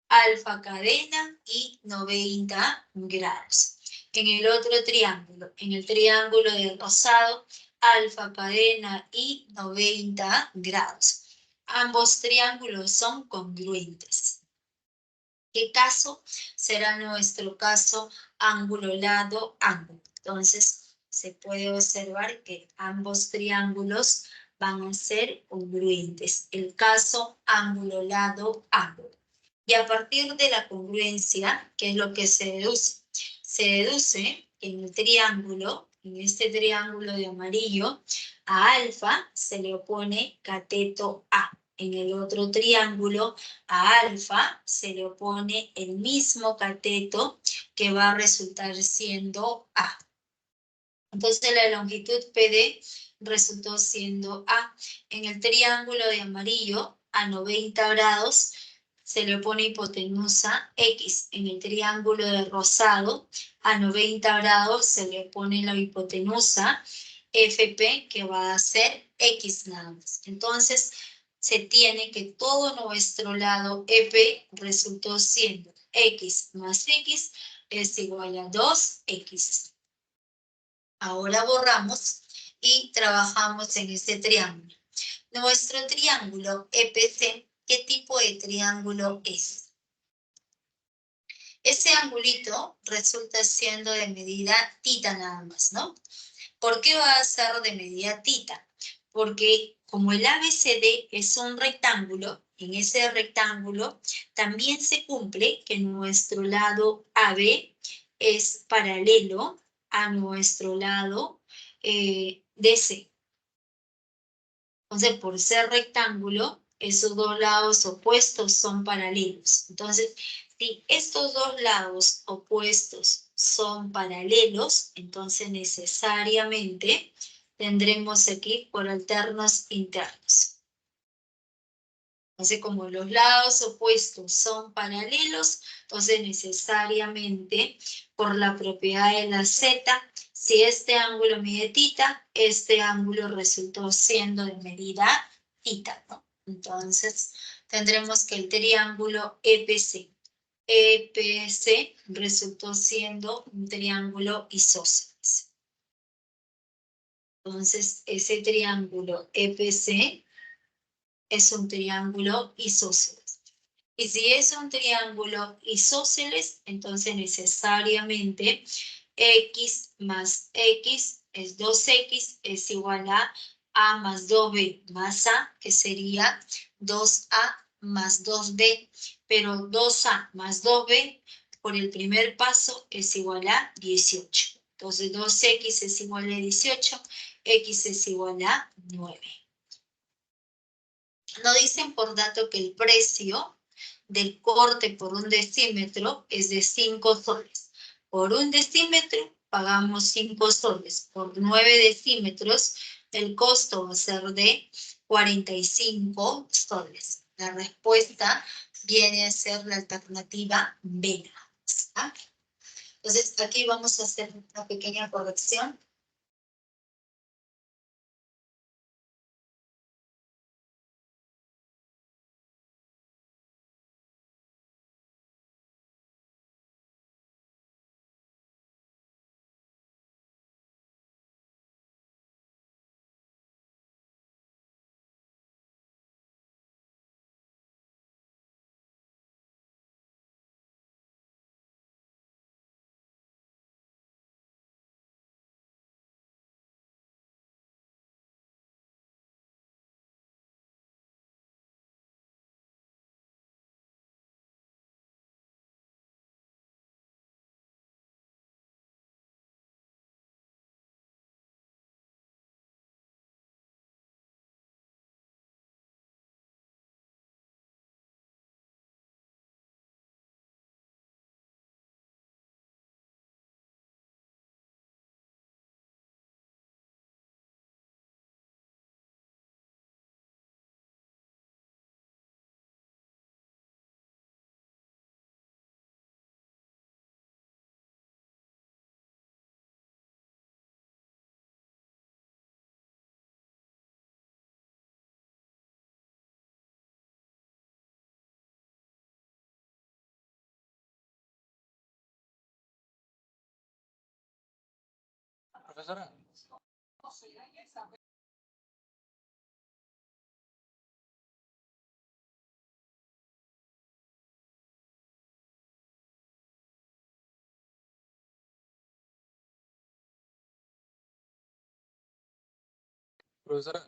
Alfa, cadena y 90 grados. En el otro triángulo, en el triángulo de rosado, alfa, cadena y 90 grados. Ambos triángulos son congruentes. ¿Qué caso será nuestro caso ángulo, lado, ángulo? Entonces, se puede observar que ambos triángulos van a ser congruentes. El caso ángulo, lado, ángulo. Y a partir de la congruencia, ¿qué es lo que se deduce? Se deduce que en el triángulo, en este triángulo de amarillo, a alfa se le opone cateto A. En el otro triángulo, a alfa se le opone el mismo cateto que va a resultar siendo A. Entonces la longitud PD resultó siendo A. En el triángulo de amarillo, a 90 grados, se le opone hipotenusa X. En el triángulo de rosado, a 90 grados, se le opone la hipotenusa FP, que va a ser X nada más. Entonces, se tiene que todo nuestro lado EP resultó siendo X más X es igual a 2X. Ahora borramos y trabajamos en este triángulo. Nuestro triángulo EPC, ¿qué tipo de triángulo es? Ese angulito resulta siendo de medida tita nada más, ¿no? ¿Por qué va a ser de medida tita? Porque como el ABCD es un rectángulo, en ese rectángulo también se cumple que nuestro lado AB es paralelo a nuestro lado DC. Entonces, por ser rectángulo, esos dos lados opuestos son paralelos. Entonces, si estos dos lados opuestos son paralelos, entonces necesariamente tendremos aquí por alternos internos. Entonces, como los lados opuestos son paralelos, entonces necesariamente por la propiedad de la Z, si este ángulo mide tita, este ángulo resultó siendo de medida tita, ¿no? Entonces, tendremos que el triángulo EPC resultó siendo un triángulo isósceles. Entonces, ese triángulo EPC es un triángulo isósceles. Y si es un triángulo isósceles, entonces necesariamente x más x es 2x, es igual a más 2b más a, que sería 2a más 2b, pero 2a más 2b por el primer paso es igual a 18. Entonces 2x es igual a 18, x es igual a 9. Nos dicen por dato que el precio del corte por un decímetro es de 5 soles. Por un decímetro pagamos 5 soles. Por 9 decímetros el costo va a ser de 45 soles. La respuesta viene a ser la alternativa B. ¿Ah? Entonces aquí vamos a hacer una pequeña corrección. Profesora. Profesora.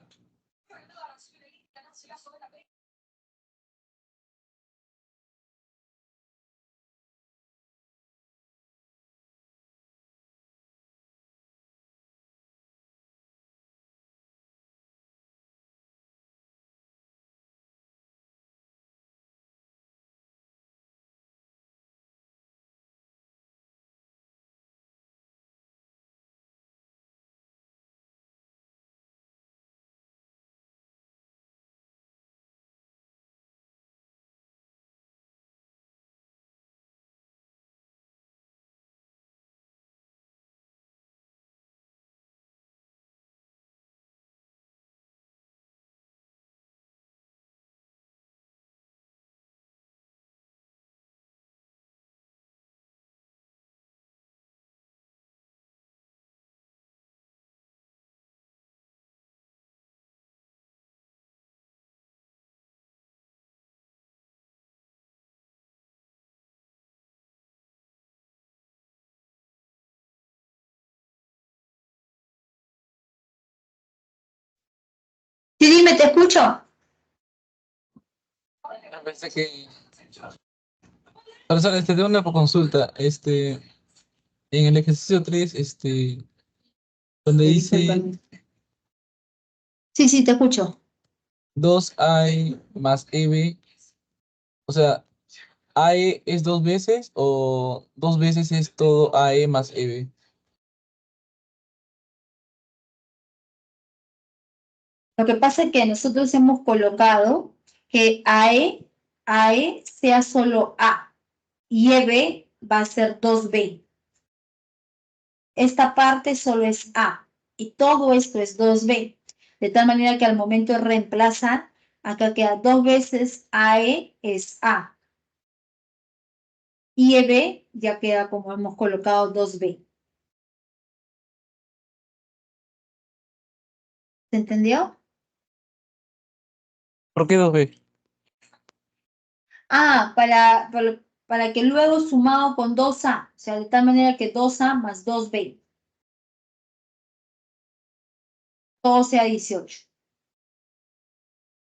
Sí, dime, te escucho. Pensé que... Profesora, tengo una consulta. En el ejercicio 3, donde Sí, dice discúlpame. Sí, te escucho. 2A más EB, o sea, AE es 2 veces o 2 veces es todo AE más EB. Lo que pasa es que nosotros hemos colocado que AE sea solo A y EB va a ser 2B. Esta parte solo es A y todo esto es 2B. De tal manera que al momento de reemplazar, acá queda 2 veces AE es A. Y EB ya queda como hemos colocado 2B. ¿Se entendió? ¿Por qué 2B? Ah, para que luego sumado con 2A, o sea, de tal manera que 2A más 2B, todo sea 18.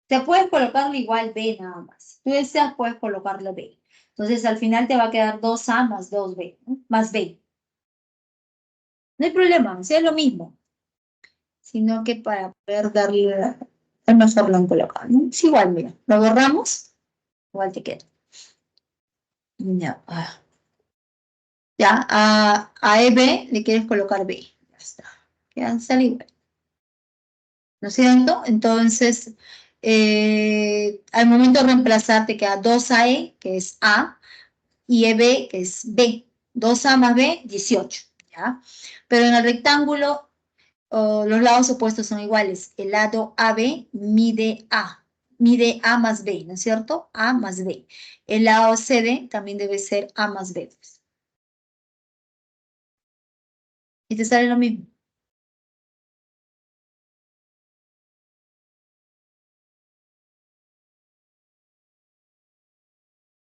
Te puedes colocarle igual B nada más. Si tú deseas, puedes colocarle B. Entonces, al final te va a quedar 2A más 2B, ¿no? Más B. No hay problema, o sea, es lo mismo, sino que para poder darle el mejor blanco local, ¿no? Es igual, mira, lo borramos, igual te queda. Ya, ya a EB le quieres colocar B, ya está, quedan sale igual, ¿no es cierto? Entonces, al momento de reemplazar te queda 2AE, que es A, y EB, que es B. 2A más B, 18, ¿ya? Pero en el rectángulo los lados opuestos son iguales. El lado AB mide A más B, ¿no es cierto? A más B. El lado CD también debe ser A más B. Y te sale lo mismo.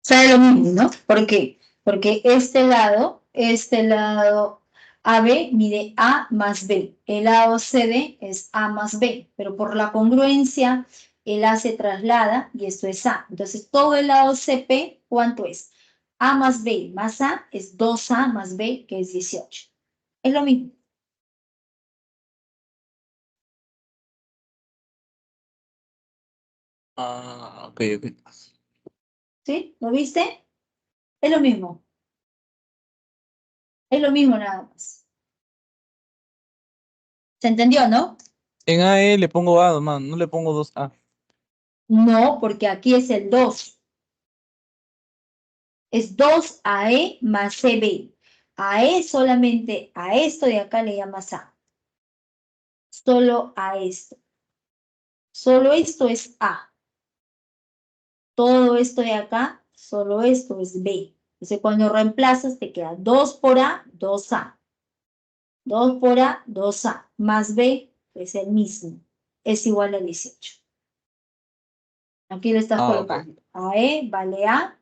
Sale lo mismo, ¿no? ¿Por qué? Porque este lado AB mide A más B. El lado CD es A más B, pero por la congruencia el A se traslada y esto es A. Entonces todo el lado CP, ¿cuánto es? A más B más A es 2A más B, que es 18. Es lo mismo. Ah, ok, ok. ¿Sí? ¿Lo viste? Es lo mismo. Es lo mismo nada más. ¿Se entendió, no? En AE le pongo A nomás, no le pongo 2A. No, porque aquí es el 2. Es 2AE más CB. AE solamente a esto de acá le llamas A. Solo a esto. Solo esto es A. Todo esto de acá, solo esto es B. Entonces cuando reemplazas te queda 2 por A, 2A. 2 por A, 2A, más B es el mismo, es igual a 18. Aquí le estás Ok. colocando AE vale A,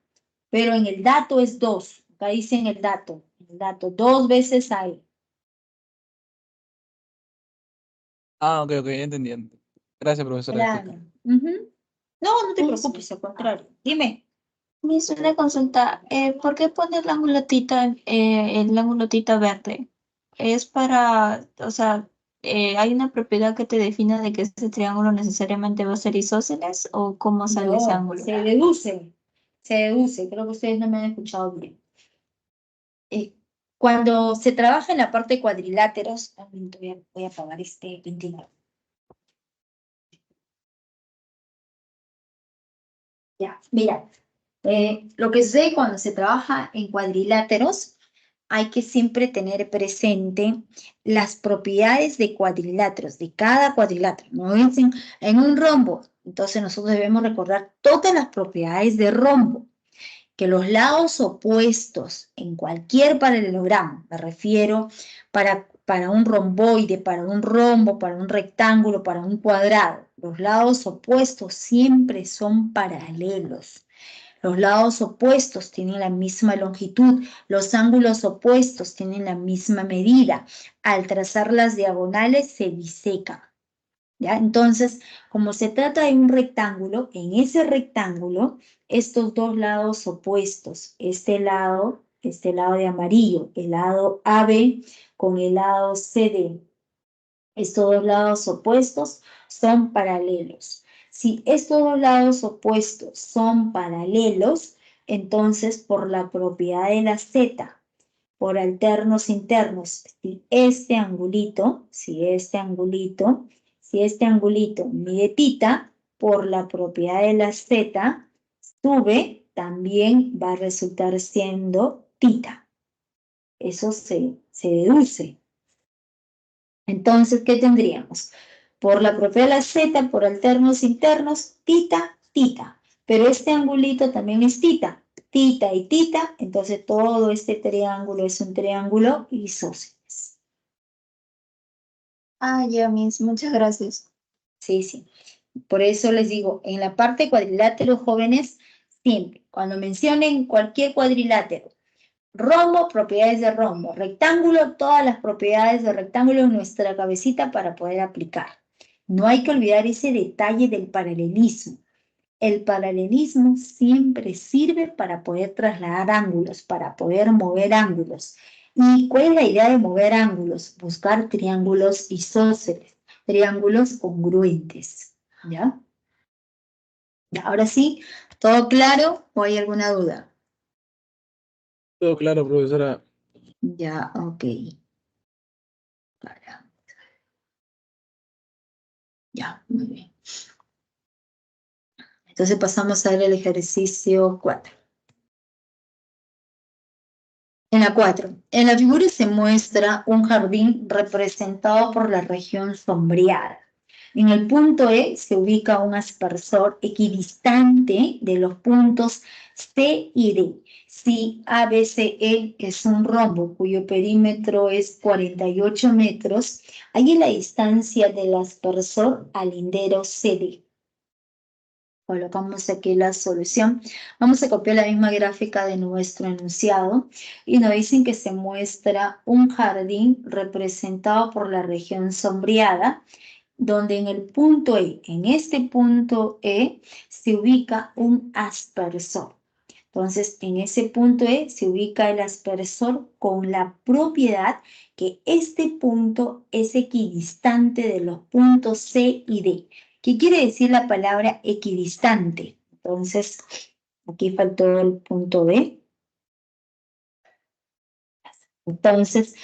pero en el dato es 2. Acá dice en el dato 2 veces AE. Ok, entendí. Gracias, profesora, Claro. disculpe. Ujú. No, no te Miss, preocupes, al contrario. Dime. Miss, una consulta. ¿Por qué poner la angulotita verde? ¿Es para, o sea, hay una propiedad que te defina de que ese triángulo necesariamente va a ser isósceles o cómo sale ese No, ángulo? se deduce. Se deduce. Creo que ustedes no me han escuchado bien. Cuando se trabaja en la parte de cuadriláteros, voy a apagar este ventilador. Ya, mira, lo que sucede cuando se trabaja en cuadriláteros, hay que siempre tener presente las propiedades de cuadriláteros, de cada cuadrilátero. No dicen en un rombo, entonces nosotros debemos recordar todas las propiedades de rombo, que los lados opuestos en cualquier paralelogramo, me refiero para un romboide, para un rombo, para un rectángulo, para un cuadrado, los lados opuestos siempre son paralelos. Los lados opuestos tienen la misma longitud, los ángulos opuestos tienen la misma medida. Al trazar las diagonales se disecan. ¿Ya? Entonces, como se trata de un rectángulo, en ese rectángulo, estos dos lados opuestos, este lado de amarillo, el lado AB con el lado CD, estos dos lados opuestos son paralelos. Si estos dos lados opuestos son paralelos, entonces por la propiedad de la Z, por alternos internos, si este angulito mide tita, por la propiedad de la Z, sube, también va a resultar siendo tita. Eso se deduce. Entonces, ¿qué tendríamos? Por la propiedad de la Z, por alternos internos, tita, tita. Pero este angulito también es tita y tita, entonces todo este triángulo es un triángulo isósceles. Ya, Miss, muchas gracias. Sí, sí. Por eso les digo, en la parte cuadrilátero, jóvenes, siempre, cuando mencionen cualquier cuadrilátero, rombo, propiedades de rombo, rectángulo, todas las propiedades de rectángulo en nuestra cabecita para poder aplicar. No hay que olvidar ese detalle del paralelismo. El paralelismo siempre sirve para poder trasladar ángulos, para poder mover ángulos. ¿Y cuál es la idea de mover ángulos? Buscar triángulos isósceles, triángulos congruentes. ¿Ya? Ahora sí, ¿todo claro o hay alguna duda? Todo claro, profesora. Ya, ok. Ya, muy bien. Entonces pasamos a ver el ejercicio 4. En la 4, en la figura se muestra un jardín representado por la región sombreada. En el punto E se ubica un aspersor equidistante de los puntos C y D. Si ABCE es un rombo cuyo perímetro es 48 metros, allí la distancia del aspersor al lindero CD. Colocamos aquí la solución. Vamos a copiar la misma gráfica de nuestro enunciado y nos dicen que se muestra un jardín representado por la región sombreada, donde en el punto E, en este punto E, se ubica un aspersor. Entonces, en ese punto E se ubica el aspersor con la propiedad que este punto es equidistante de los puntos C y D. ¿Qué quiere decir la palabra equidistante? Entonces, aquí faltó el punto D. Entonces,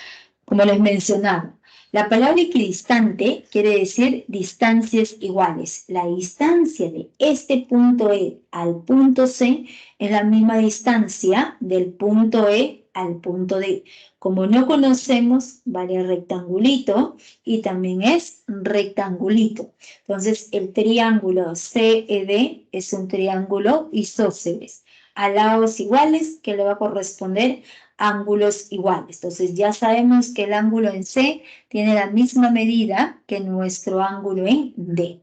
como les mencionaba, la palabra equidistante quiere decir distancias iguales. La distancia de este punto E al punto C es la misma distancia del punto E al punto D. Como no conocemos, vale rectangulito y también es rectangulito. Entonces, el triángulo CED es un triángulo isósceles. A lados iguales, que le va a corresponder ángulos iguales. Entonces ya sabemos que el ángulo en C tiene la misma medida que nuestro ángulo en D.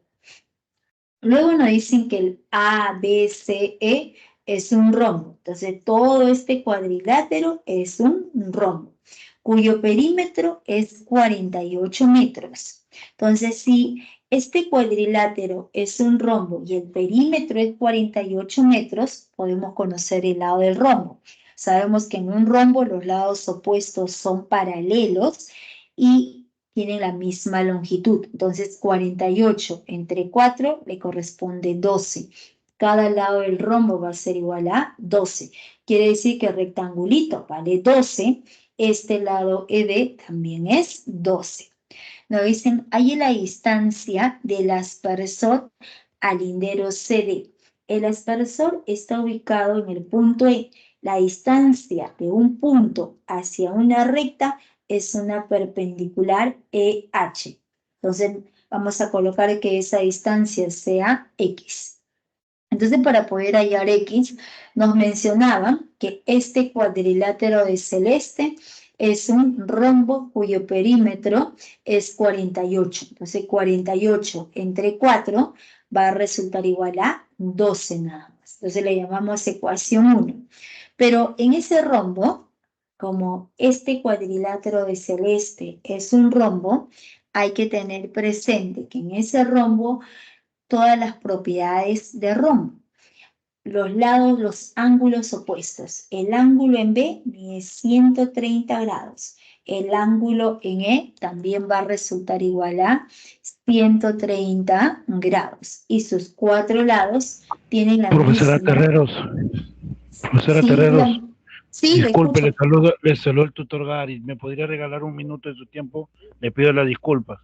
Luego nos dicen que el ABCE es un rombo. Entonces todo este cuadrilátero es un rombo, cuyo perímetro es 48 metros. Entonces, si este cuadrilátero es un rombo y el perímetro es 48 metros, podemos conocer el lado del rombo. Sabemos que en un rombo los lados opuestos son paralelos y tienen la misma longitud. Entonces, 48 entre 4 le corresponde 12. Cada lado del rombo va a ser igual a 12. Quiere decir que el rectangulito vale 12. Este lado ED también es 12. Nos dicen, hay la distancia del aspersor al lindero CD. El aspersor está ubicado en el punto E. La distancia de un punto hacia una recta es una perpendicular EH. Entonces, vamos a colocar que esa distancia sea X. Entonces, para poder hallar X, nos mencionaban que este cuadrilátero de celeste es un rombo cuyo perímetro es 48. Entonces, 48 entre 4 va a resultar igual a 12 nada más. Entonces, le llamamos ecuación 1. Pero en ese rombo, como este cuadrilátero de celeste es un rombo, hay que tener presente que en ese rombo todas las propiedades de rombo. Los lados, los ángulos opuestos. El ángulo en B mide 130 grados. El ángulo en E también va a resultar igual a 130 grados. Y sus cuatro lados tienen la Profesora misma... Terreros, profesora Sí, Terreros, sí, le disculpe, escucho. le saludo el tutor Gary. ¿Me podría regalar un minuto de su tiempo? Le pido la disculpa.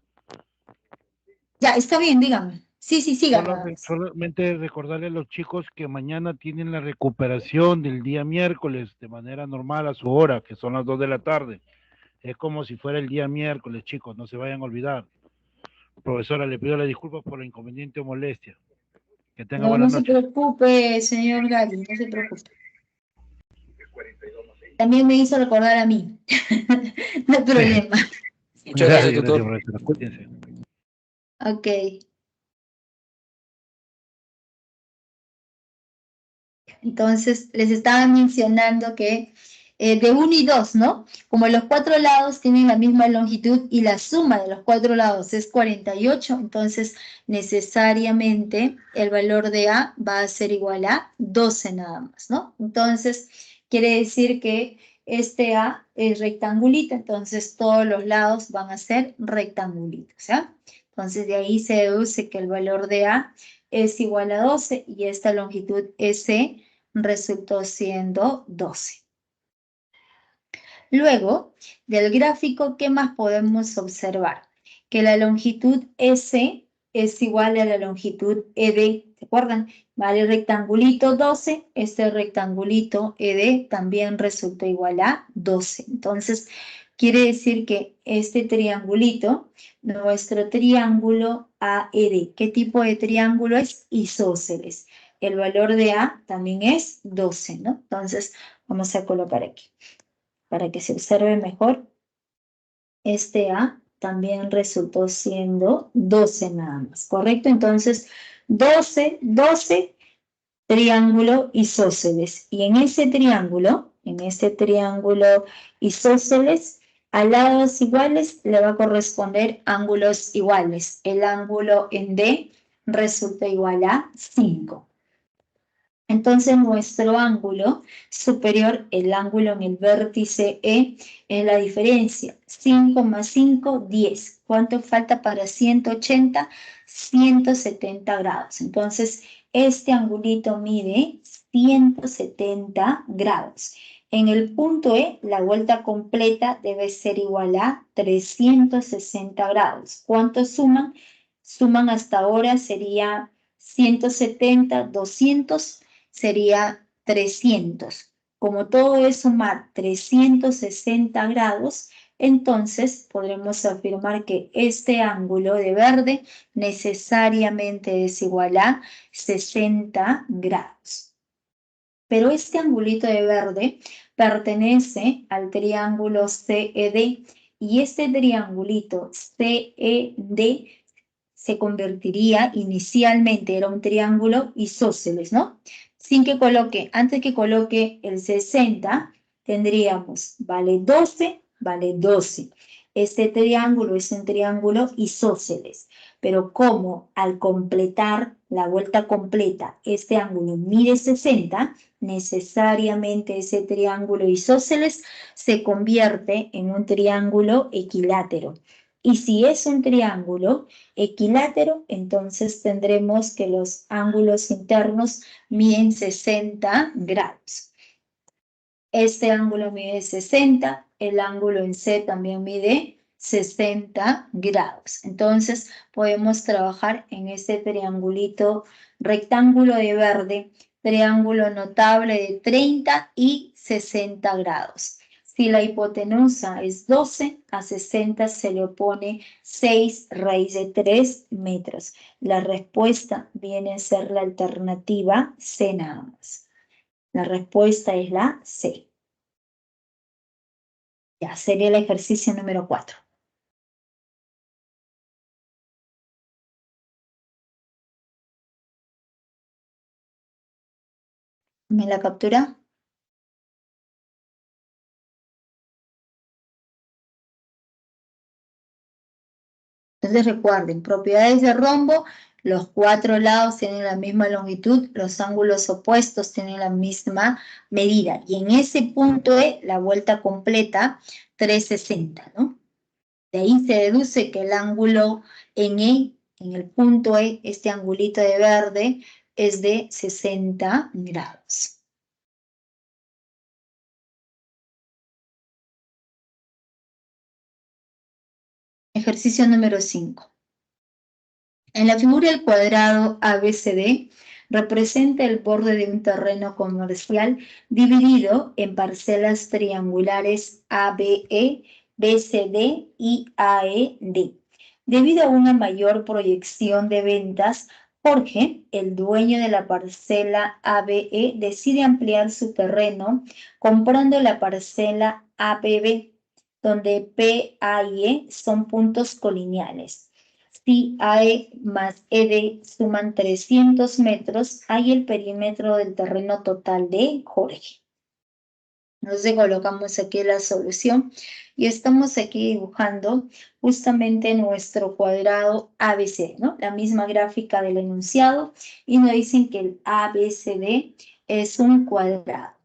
Ya, está bien, dígame. Sí, siga nada más. Solamente recordarle a los chicos que mañana tienen la recuperación del día miércoles de manera normal a su hora, que son las 2 de la tarde. Es como si fuera el día miércoles, chicos, no se vayan a olvidar. Profesora, le pido la disculpa por la inconveniente o molestia. Que tenga No, no buenas se noches. preocupe, señor Gali, no se preocupe. También me hizo recordar a mí. No hay problema. Muchas gracias, Gracias, tutor. profesora. Cuídense. Ok. Entonces, les estaba mencionando que de 1 y 2, ¿no? Como los cuatro lados tienen la misma longitud y la suma de los cuatro lados es 48, entonces necesariamente el valor de A va a ser igual a 12 nada más, ¿no? Entonces, quiere decir que este A es rectangulito, entonces todos los lados van a ser rectangulitos, ¿ya? Entonces, de ahí se deduce que el valor de A es igual a 12 y esta longitud S resultó siendo 12. Luego, del gráfico, ¿qué más podemos observar? Que la longitud S es igual a la longitud ED, ¿se acuerdan? Vale, el rectangulito 12, este rectangulito ED también resulta igual a 12. Entonces, quiere decir que este triangulito, nuestro triángulo AED, ¿qué tipo de triángulo es? Isósceles. El valor de A también es 12, ¿no? Entonces, vamos a colocar aquí para que se observe mejor. Este A también resultó siendo 12 nada más, ¿correcto? Entonces, 12, triángulo isósceles. Y en ese triángulo isósceles, a lados iguales le va a corresponder ángulos iguales. El ángulo en D resulta igual a 5. Entonces, nuestro ángulo superior, el ángulo en el vértice E, es la diferencia. 5 más 5, 10. ¿Cuánto falta para 180? 170 grados. Entonces, este angulito mide 170 grados. En el punto E, la vuelta completa debe ser igual a 360 grados. ¿Cuánto suman? Suman hasta ahora sería 170, 200, sería 300. Como todo es sumar 360 grados, entonces podremos afirmar que este ángulo de verde necesariamente es igual a 60 grados. Pero este angulito de verde pertenece al triángulo CED y este triangulito CED se convertiría inicialmente, era un triángulo isósceles, ¿no? Antes que coloque el 60, tendríamos vale 12, vale 12. Este triángulo es un triángulo isósceles, pero como al completar la vuelta completa, este ángulo mide 60, necesariamente ese triángulo isósceles se convierte en un triángulo equilátero. Y si es un triángulo equilátero, entonces tendremos que los ángulos internos miden 60 grados. Este ángulo mide 60, el ángulo en C también mide 60 grados. Entonces podemos trabajar en este triangulito rectángulo de verde, triángulo notable de 30 y 60 grados. Si la hipotenusa es 12, a 60 se le opone 6 raíz de 3 metros. La respuesta viene a ser la alternativa C nada más. La respuesta es la C. Ya, sería el ejercicio número 4. ¿Me la captura? Entonces recuerden, propiedades de rombo, los 4 lados tienen la misma longitud, los ángulos opuestos tienen la misma medida. Y en ese punto E, la vuelta completa, 360, ¿no? De ahí se deduce que el ángulo en E, en el punto E, este angulito de verde, es de 60 grados. Ejercicio número 5. En la figura el cuadrado ABCD representa el borde de un terreno comercial dividido en parcelas triangulares ABE, BCD y AED. Debido a una mayor proyección de ventas, Jorge, el dueño de la parcela ABE, decide ampliar su terreno comprando la parcela ABB, donde P, A y E son puntos colineales. Si AE más ED suman 300 metros, hay el perímetro del terreno total de Jorge. Entonces colocamos aquí la solución y estamos aquí dibujando justamente nuestro cuadrado ABC, ¿no? La misma gráfica del enunciado y nos dicen que el ABCD es un cuadrado.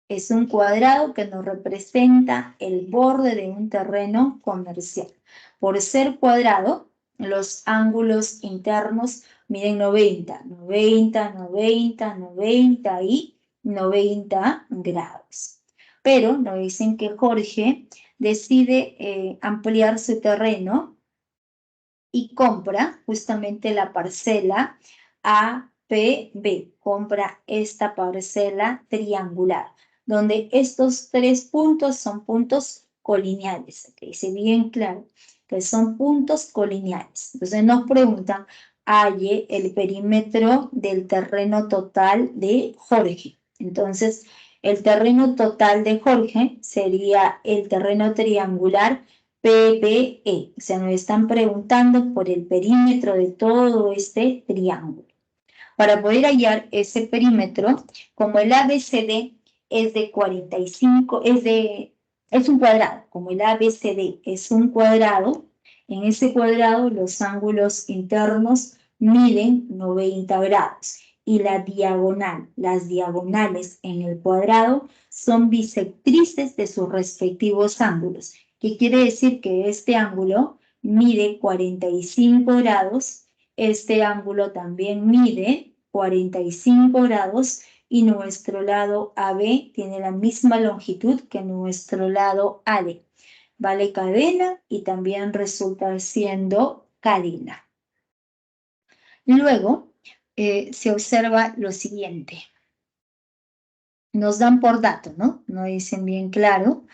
Es un cuadrado que nos representa el borde de un terreno comercial. Por ser cuadrado, los ángulos internos miden 90, 90, 90, 90 y 90 grados. Pero nos dicen que Jorge decide ampliar su terreno y compra justamente la parcela APB, compra esta parcela triangular, donde estos 3 puntos son puntos colineales, que dice bien claro que son puntos colineales. Entonces nos preguntan, halle el perímetro del terreno total de Jorge. Entonces, el terreno total de Jorge sería el terreno triangular PBE. O sea, nos están preguntando por el perímetro de todo este triángulo. Para poder hallar ese perímetro, como el ABCD es de 45, es un cuadrado, como el ABCD es un cuadrado, en ese cuadrado los ángulos internos miden 90 grados y la diagonal, las diagonales en el cuadrado son bisectrices de sus respectivos ángulos, que quiere decir que este ángulo mide 45 grados, este ángulo también mide 45 grados y nuestro lado AB tiene la misma longitud que nuestro lado AD. Vale cadena y también resulta siendo cadena. Luego se observa lo siguiente. Nos dan por dato, ¿no? No dicen bien claro.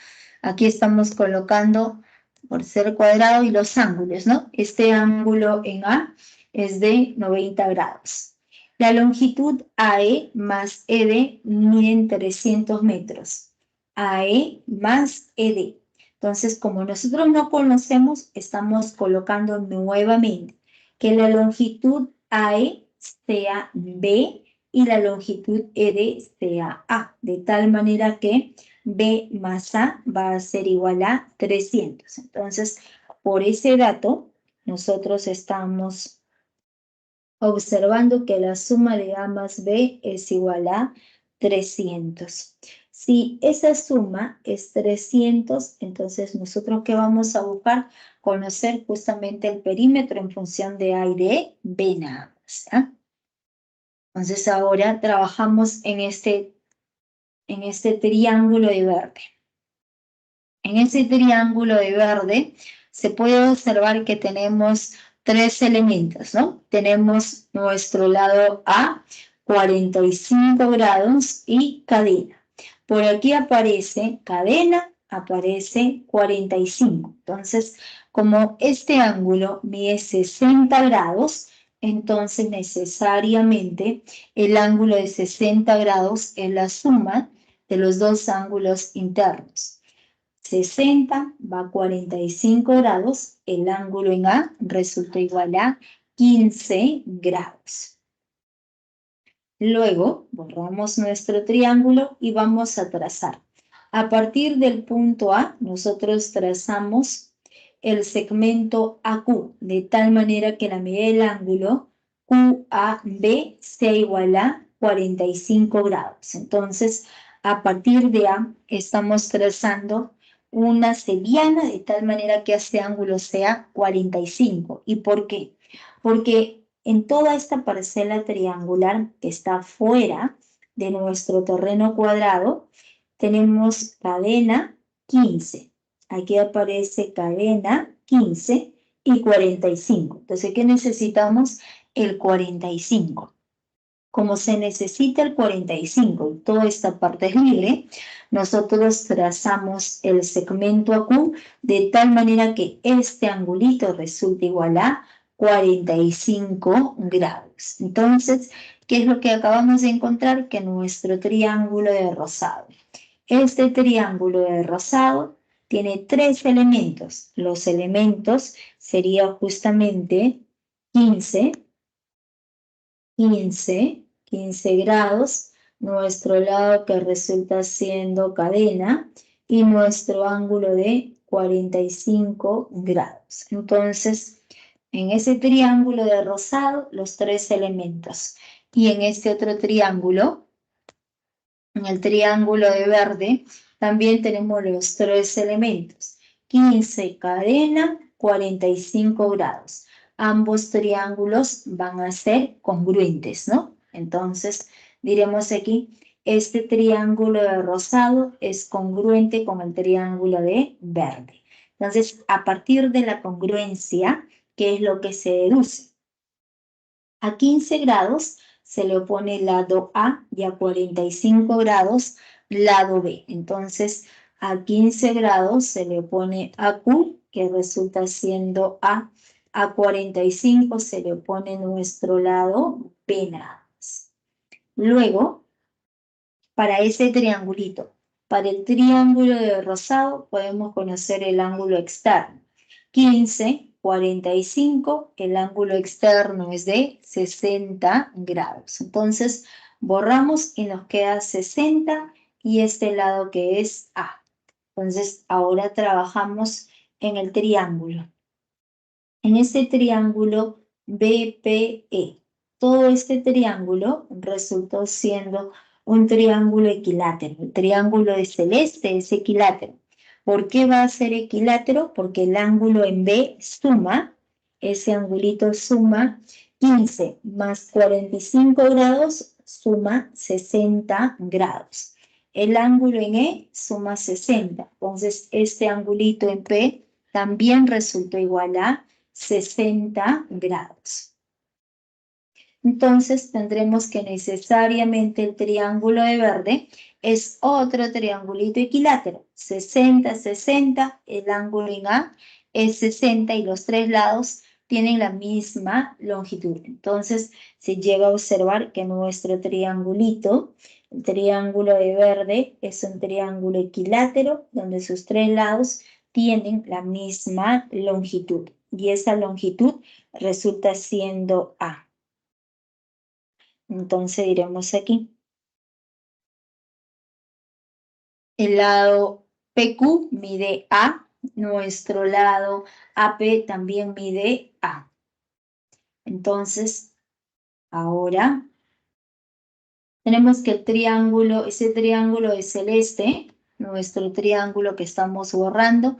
Aquí estamos colocando por ser cuadrado y los ángulos, ¿no? Este ángulo en A es de 90 grados. La longitud AE más ED miden 300 metros. AE más ED. Entonces, como nosotros no conocemos, estamos colocando nuevamente que la longitud AE sea B y la longitud ED sea A, de tal manera que B más A va a ser igual a 300. Entonces, por ese dato, nosotros estamos observando que la suma de A más B es igual a 300. Si esa suma es 300, entonces nosotros ¿qué vamos a buscar? Conocer justamente el perímetro en función de A y de B nada más. ¿Ya? Entonces ahora trabajamos en este triángulo de verde. En ese triángulo de verde se puede observar que tenemos tres elementos, ¿no? Tenemos nuestro lado A, 45 grados y cadena. Por aquí aparece cadena, aparece 45. Entonces, como este ángulo mide 60 grados, entonces necesariamente el ángulo de 60 grados es la suma de los dos ángulos internos. 60 va a 45 grados, el ángulo en A resulta igual a 15 grados. Luego borramos nuestro triángulo y vamos a trazar. A partir del punto A, nosotros trazamos el segmento AQ, de tal manera que la medida del ángulo QAB sea igual a 45 grados. Entonces, a partir de A, estamos trazando una mediana de tal manera que este ángulo sea 45. ¿Y por qué? Porque en toda esta parcela triangular que está fuera de nuestro terreno cuadrado, tenemos cadena 15. Aquí aparece cadena 15 y 45. Entonces, ¿qué necesitamos? El 45. Como se necesita el 45 y toda esta parte es libre, nosotros trazamos el segmento AQ de tal manera que este angulito resulte igual a 45 grados. Entonces, ¿qué es lo que acabamos de encontrar? Que nuestro triángulo de rosado. Este triángulo de rosado tiene tres elementos. Los elementos serían justamente 15 grados, nuestro lado que resulta siendo cadena y nuestro ángulo de 45 grados. Entonces, en ese triángulo de rosado, los tres elementos. Y en este otro triángulo, en el triángulo de verde, también tenemos los tres elementos. 15 cadena, 45 grados. Ambos triángulos van a ser congruentes, ¿no? Entonces, diremos aquí, este triángulo de rosado es congruente con el triángulo de verde. Entonces, a partir de la congruencia, ¿qué es lo que se deduce? A 15 grados se le opone el lado A y a 45 grados lado B. Entonces, a 15 grados se le opone AQ, que resulta siendo A. A 45 se le opone nuestro lado B nada más. Luego, para ese triangulito, para el triángulo de rosado, podemos conocer el ángulo externo. 15, 45, el ángulo externo es de 60 grados. Entonces, borramos y nos queda 60 y este lado que es A. Entonces, ahora trabajamos en el triángulo. En este triángulo BPE, todo este triángulo resultó siendo un triángulo equilátero. El triángulo de celeste es equilátero. ¿Por qué va a ser equilátero? Porque el ángulo en B suma, ese angulito suma 15 más 45 grados, suma 60 grados. El ángulo en E suma 60. Entonces, este angulito en P también resultó igual a 60 grados. Entonces tendremos que necesariamente el triángulo de verde es otro triangulito equilátero. 60, 60, el ángulo en A es 60 y los tres lados tienen la misma longitud. Entonces, se llega a observar que nuestro triangulito, el triángulo de verde, es un triángulo equilátero donde sus tres lados tienen la misma longitud. Y esa longitud resulta siendo A. Entonces diremos aquí. El lado PQ mide A, nuestro lado AP también mide A. Entonces, ahora tenemos que el triángulo, ese triángulo de celeste, nuestro triángulo que estamos borrando,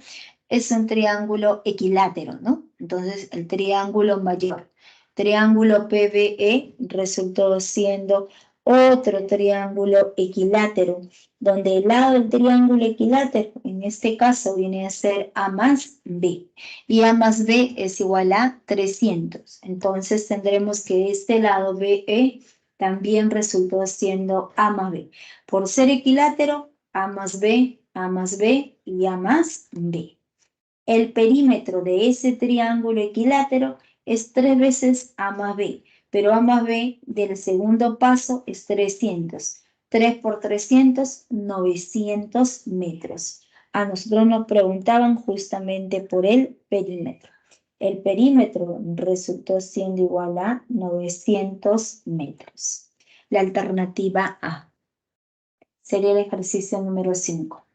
es un triángulo equilátero, ¿no? Entonces, el triángulo mayor, triángulo PBE, resultó siendo otro triángulo equilátero, donde el lado del triángulo equilátero, en este caso, viene a ser A más B, y A más B es igual a 300. Entonces, tendremos que este lado BE también resultó siendo A más B. Por ser equilátero, A más B y A más B. El perímetro de ese triángulo equilátero es 3 veces A más B, pero A más B del segundo paso es 300. 3 por 300, 900 metros. A nosotros nos preguntaban justamente por el perímetro. El perímetro resultó siendo igual a 900 metros. La alternativa A sería el ejercicio número 5.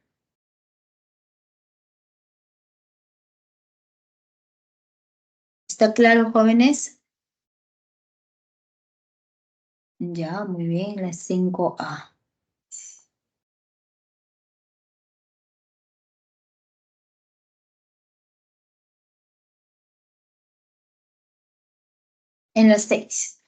¿Está claro, jóvenes? Ya, muy bien, la 5A. En la 6.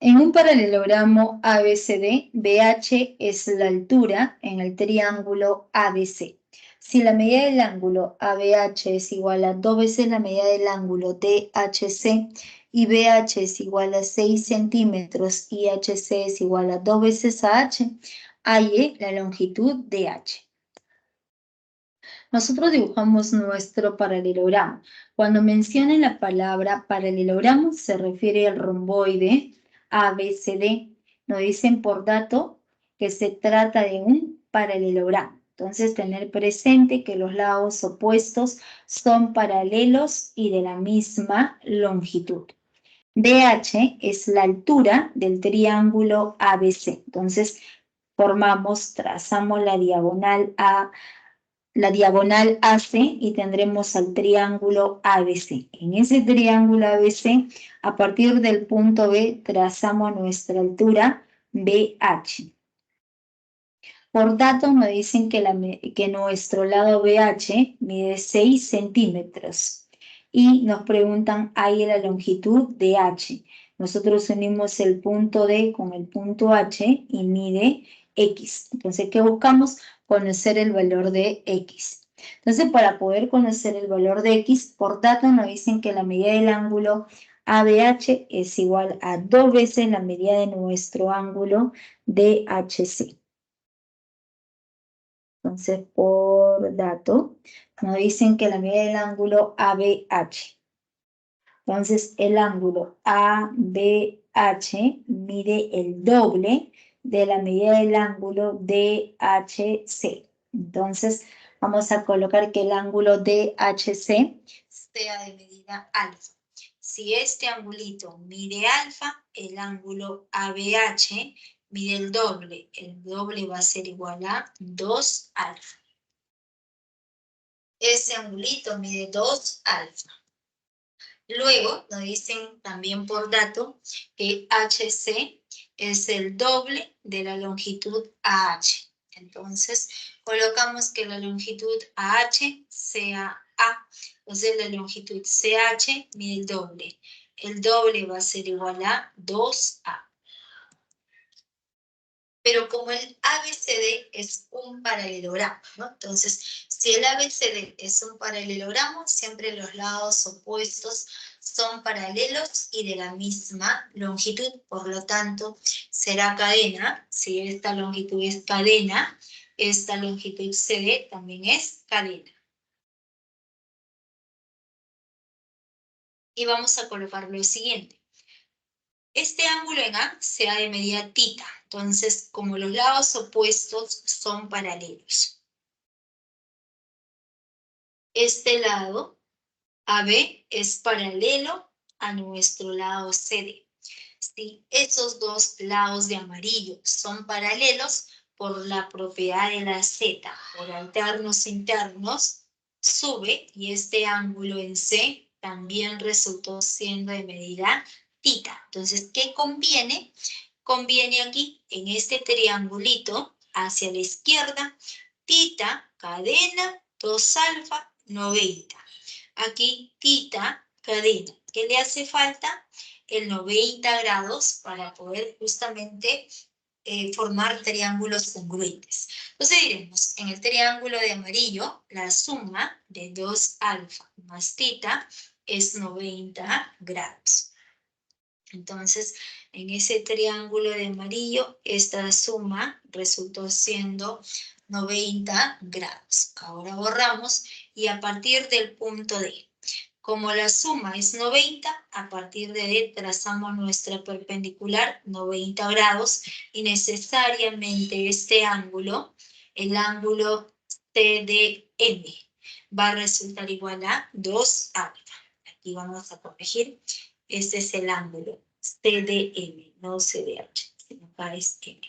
En un paralelogramo ABCD, BH es la altura en el triángulo ABC. Si la medida del ángulo ABH es igual a 2 veces la medida del ángulo DHC y BH es igual a 6 centímetros y HC es igual a 2 veces AH, halle la longitud DH. Nosotros dibujamos nuestro paralelogramo. Cuando mencionen la palabra paralelogramo, se refiere al romboide ABCD. Nos dicen por dato que se trata de un paralelogramo. Entonces, tener presente que los lados opuestos son paralelos y de la misma longitud. DH es la altura del triángulo ABC. Entonces, trazamos la diagonal AC y tendremos al triángulo ABC. En ese triángulo ABC, a partir del punto B, trazamos nuestra altura BH. Por datos nos dicen que nuestro lado BH mide 6 centímetros y nos preguntan ahí la longitud de H. Nosotros unimos el punto D con el punto H y mide X. Entonces, ¿qué buscamos? Conocer el valor de X. Entonces, para poder conocer el valor de X, por datos nos dicen que la medida del ángulo ABH es igual a 2 veces la medida de nuestro ángulo DHC. Entonces, por dato, nos dicen que la medida del ángulo ABH. Entonces, el ángulo ABH mide el doble de la medida del ángulo DHC. Entonces, vamos a colocar que el ángulo DHC sea de medida alfa. Si este angulito mide alfa, el ángulo ABH mide el doble va a ser igual a 2 alfa. Ese angulito mide 2 alfa. Luego nos dicen también por dato que HC es el doble de la longitud AH. Entonces colocamos que la longitud AH sea A. Entonces la longitud CH mide el doble. El doble va a ser igual a 2A. Pero como el ABCD es un paralelogramo, ¿no? Entonces, si el ABCD es un paralelogramo, siempre los lados opuestos son paralelos y de la misma longitud, por lo tanto, será cadena. Si esta longitud es cadena, esta longitud CD también es cadena. Y vamos a colocar lo siguiente. Este ángulo en A sea de medida tita. Entonces, como los lados opuestos son paralelos. Este lado, AB, es paralelo a nuestro lado CD. Si esos dos lados de amarillo son paralelos, por la propiedad de la Z, por alternos internos, sube y este ángulo en C también resultó siendo de medida tita. Entonces, ¿qué conviene? Conviene aquí, en este triangulito, hacia la izquierda, tita, cadena, 2 alfa, 90. Aquí, tita, cadena. ¿Qué le hace falta? El 90 grados para poder justamente formar triángulos congruentes. Entonces diremos, en el triángulo de amarillo, la suma de 2 alfa más tita es 90 grados. Entonces, en ese triángulo de amarillo, esta suma resultó siendo 90 grados. Ahora borramos y a partir del punto D. Como la suma es 90, a partir de D trazamos nuestra perpendicular 90 grados y necesariamente este ángulo, el ángulo CDM, va a resultar igual a 2 alfa. Aquí vamos a corregir. Este es el ángulo CDM, no CDH, sino acá es M.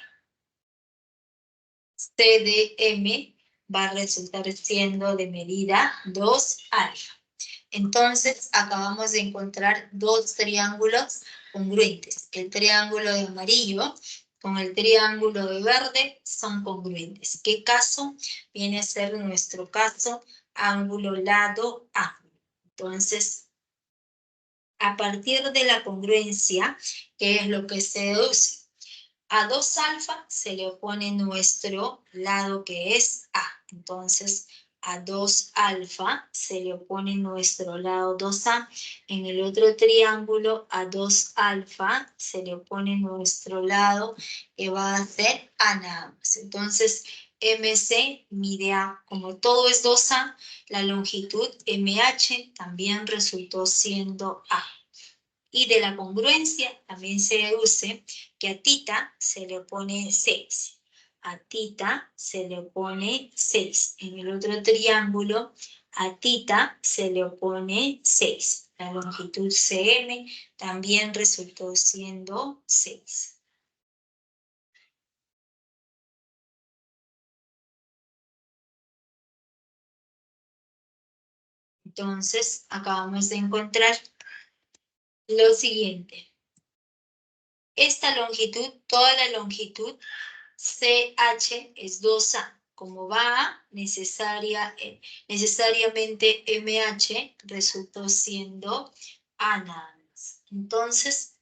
CDM va a resultar siendo de medida 2 alfa. Entonces, acabamos de encontrar dos triángulos congruentes. El triángulo de amarillo con el triángulo de verde son congruentes. ¿Qué caso? Viene a ser nuestro caso ángulo-lado ángulo. Entonces, a partir de la congruencia, ¿qué es lo que se deduce? A 2 alfa se le opone nuestro lado que es A. Entonces, a 2 alfa se le opone nuestro lado 2A. En el otro triángulo, a 2 alfa se le opone nuestro lado que va a ser A nada más. Entonces, MC mide A. Como todo es 2A, la longitud MH también resultó siendo A. Y de la congruencia también se deduce que a tita se le opone 6. A tita se le opone 6. En el otro triángulo, a tita se le opone 6. La longitud CM también resultó siendo 6. Entonces, acabamos de encontrar lo siguiente. Esta longitud, toda la longitud CH es 2A. Como va A, necesariamente MH resultó siendo A nada más. Entonces,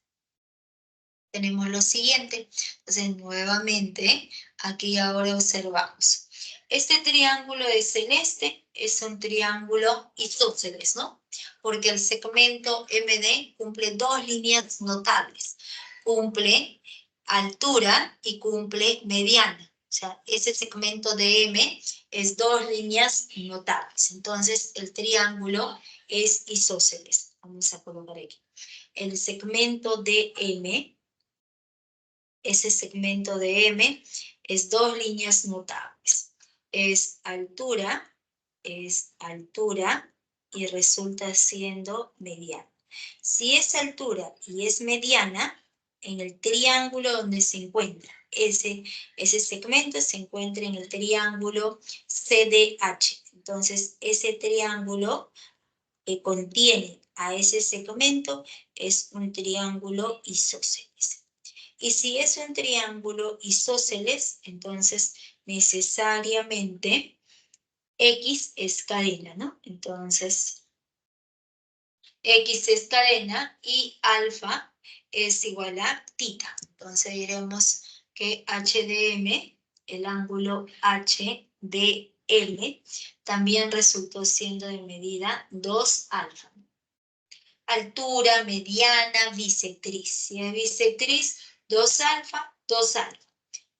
tenemos lo siguiente. Entonces, nuevamente, aquí ahora observamos. Este triángulo de celeste es un triángulo isósceles, ¿no? Porque el segmento MD cumple dos líneas notables. Cumple altura y cumple mediana. O sea, ese segmento de M es dos líneas notables. Entonces, el triángulo es isósceles. Vamos a colocar aquí. El segmento de M, ese segmento de M, es dos líneas notables. Es altura y resulta siendo mediana. Si es altura y es mediana, en el triángulo donde se encuentra ese segmento se encuentra en el triángulo CDH. Entonces, ese triángulo que contiene a ese segmento es un triángulo isósceles. Y si es un triángulo isósceles, entonces necesariamente X es cadena, ¿no? Entonces, X es cadena y alfa es igual a tita. Entonces diremos que HDM, el ángulo HDL, también resultó siendo de medida 2 alfa. Altura, mediana, bisectriz. Si es bisectriz, 2 alfa, 2 alfa.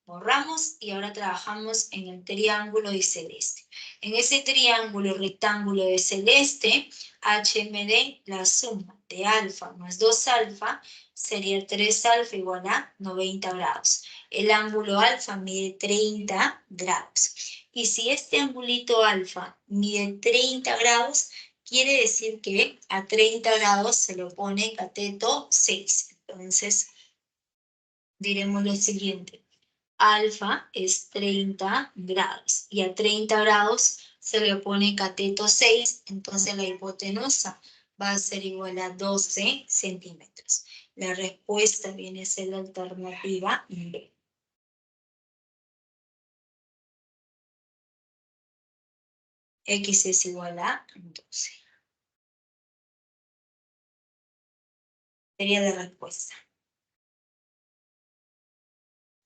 Borramos y ahora trabajamos en el triángulo de celeste. En ese triángulo rectángulo de celeste, HMD, la suma de alfa más 2 alfa sería 3 alfa igual a 90 grados. El ángulo alfa mide 30 grados. Y si este angulito alfa mide 30 grados, quiere decir que a 30 grados se le pone cateto 6. Entonces, diremos lo siguiente. Alfa es 30 grados y a 30 grados se le pone cateto 6, entonces la hipotenusa va a ser igual a 12 centímetros. La respuesta viene a ser la alternativa B. X es igual a 12. Sería la respuesta.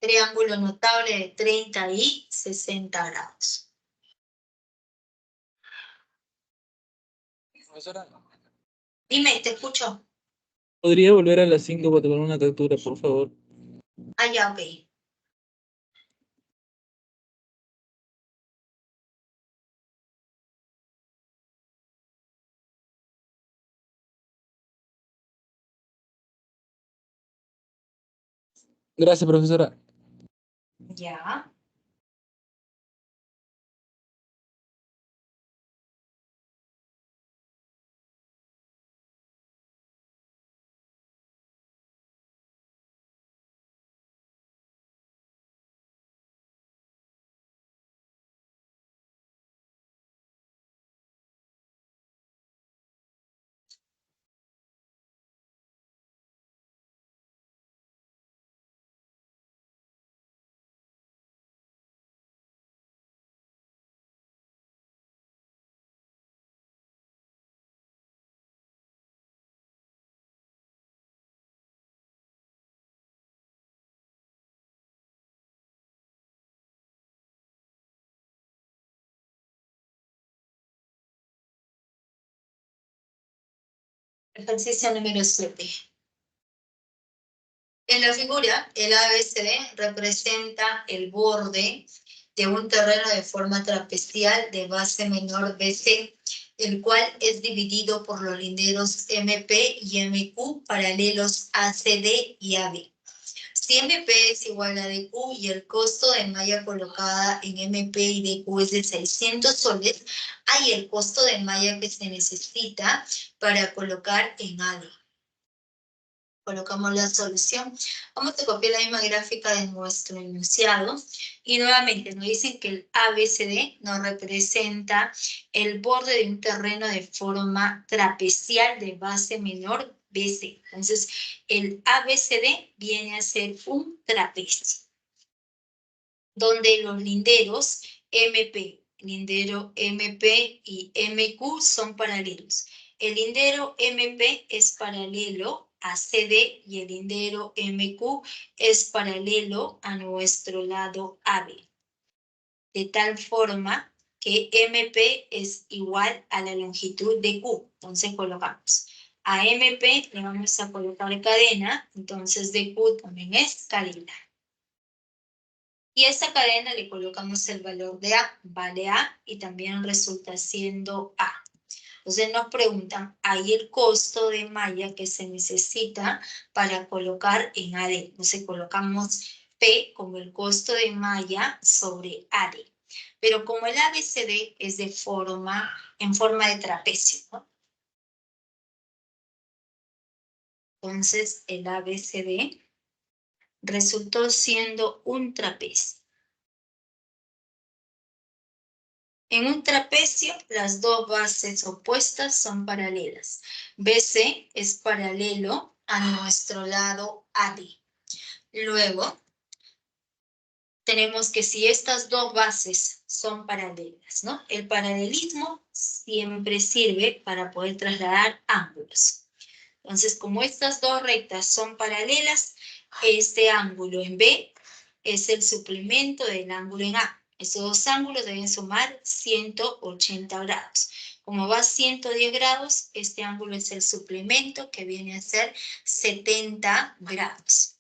Triángulo notable de 30 y 60 grados. Profesora, Dime, te escucho. ¿podría volver a las 5 para tomar una captura, por favor? Ah, ya, ok. Gracias, profesora. Ya. Ejercicio número 7. En la figura, el ABCD representa el borde de un terreno de forma trapezial de base menor BC, el cual es dividido por los linderos MP y MQ paralelos ACD y AB. Si MP es igual a DQ y el costo de malla colocada en MP y DQ es de 600 soles, hay el costo de malla que se necesita para colocar en AD. Colocamos la solución. Vamos a copiar la misma gráfica de nuestro enunciado. Y nuevamente nos dicen que el ABCD nos representa el borde de un terreno de forma trapezial de base menor BC. Entonces, el ABCD viene a ser un trapecio, donde los linderos MP, lindero MP y MQ son paralelos. El lindero MP es paralelo a CD y el lindero MQ es paralelo a nuestro lado AB. De tal forma que MP es igual a la longitud de Q. Entonces colocamos a MP, le vamos a colocar cadena, entonces de Q también es cadena. Y a esta cadena le colocamos el valor de A, vale A, y también resulta siendo A. Entonces nos preguntan, ¿hay el costo de malla que se necesita para colocar en AD? Entonces colocamos P como el costo de malla sobre AD. Pero como el ABCD es en forma de trapecio, ¿no? Entonces el ABCD resultó siendo un trapecio. En un trapecio, las dos bases opuestas son paralelas. BC es paralelo a nuestro lado AD. Luego, tenemos que si estas dos bases son paralelas, ¿no? El paralelismo siempre sirve para poder trasladar ángulos. Entonces, como estas dos rectas son paralelas, este ángulo en B es el suplemento del ángulo en A. Estos dos ángulos deben sumar 180 grados. Como va a 110 grados, este ángulo es el suplemento que viene a ser 70 grados.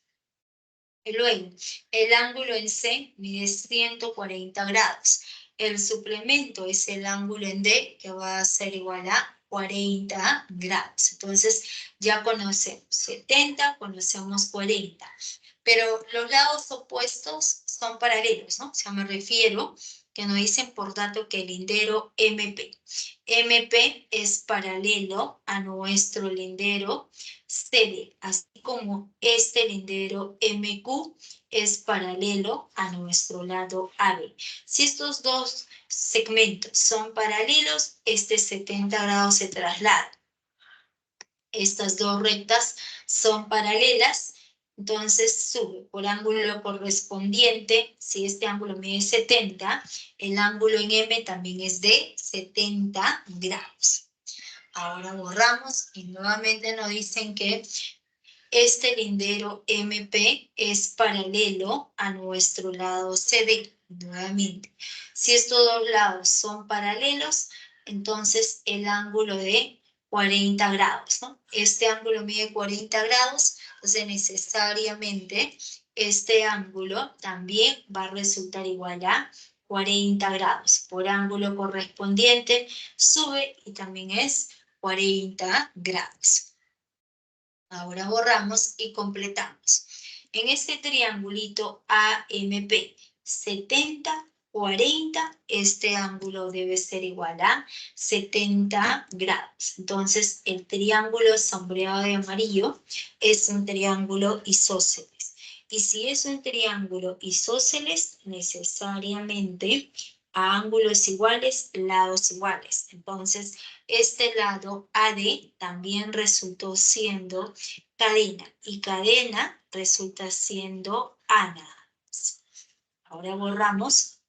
Y luego, el ángulo en C mide 140 grados. El suplemento es el ángulo en D, que va a ser igual a 40 grados. Entonces, ya conocemos 70, conocemos 40. Pero los lados opuestos son paralelos, ¿no? O sea, me refiero que nos dicen, por tanto, que el lindero MP. MP es paralelo a nuestro lindero CD, así como este lindero MQ es paralelo a nuestro lado AB. Si estos dos segmentos son paralelos, este 70 grados se traslada. Estas dos rectas son paralelas, entonces sube por ángulo correspondiente. Si este ángulo mide 70, el ángulo en M también es de 70 grados. Ahora borramos y nuevamente nos dicen que este lindero MP es paralelo a nuestro lado CD. Nuevamente, si estos dos lados son paralelos, entonces el ángulo de 40 grados, ¿no? Este ángulo mide 40 grados, entonces necesariamente este ángulo también va a resultar igual a 40 grados. Por ángulo correspondiente sube y también es 40 grados. Ahora borramos y completamos. En este triangulito AMP, 70, 40, este ángulo debe ser igual a 70 grados. Entonces, el triángulo sombreado de amarillo es un triángulo isósceles. Y si es un triángulo isósceles, necesariamente a ángulos iguales, lados iguales. Entonces, este lado AD también resultó siendo cadena, y cadena resulta siendo ANA. Ahora borramos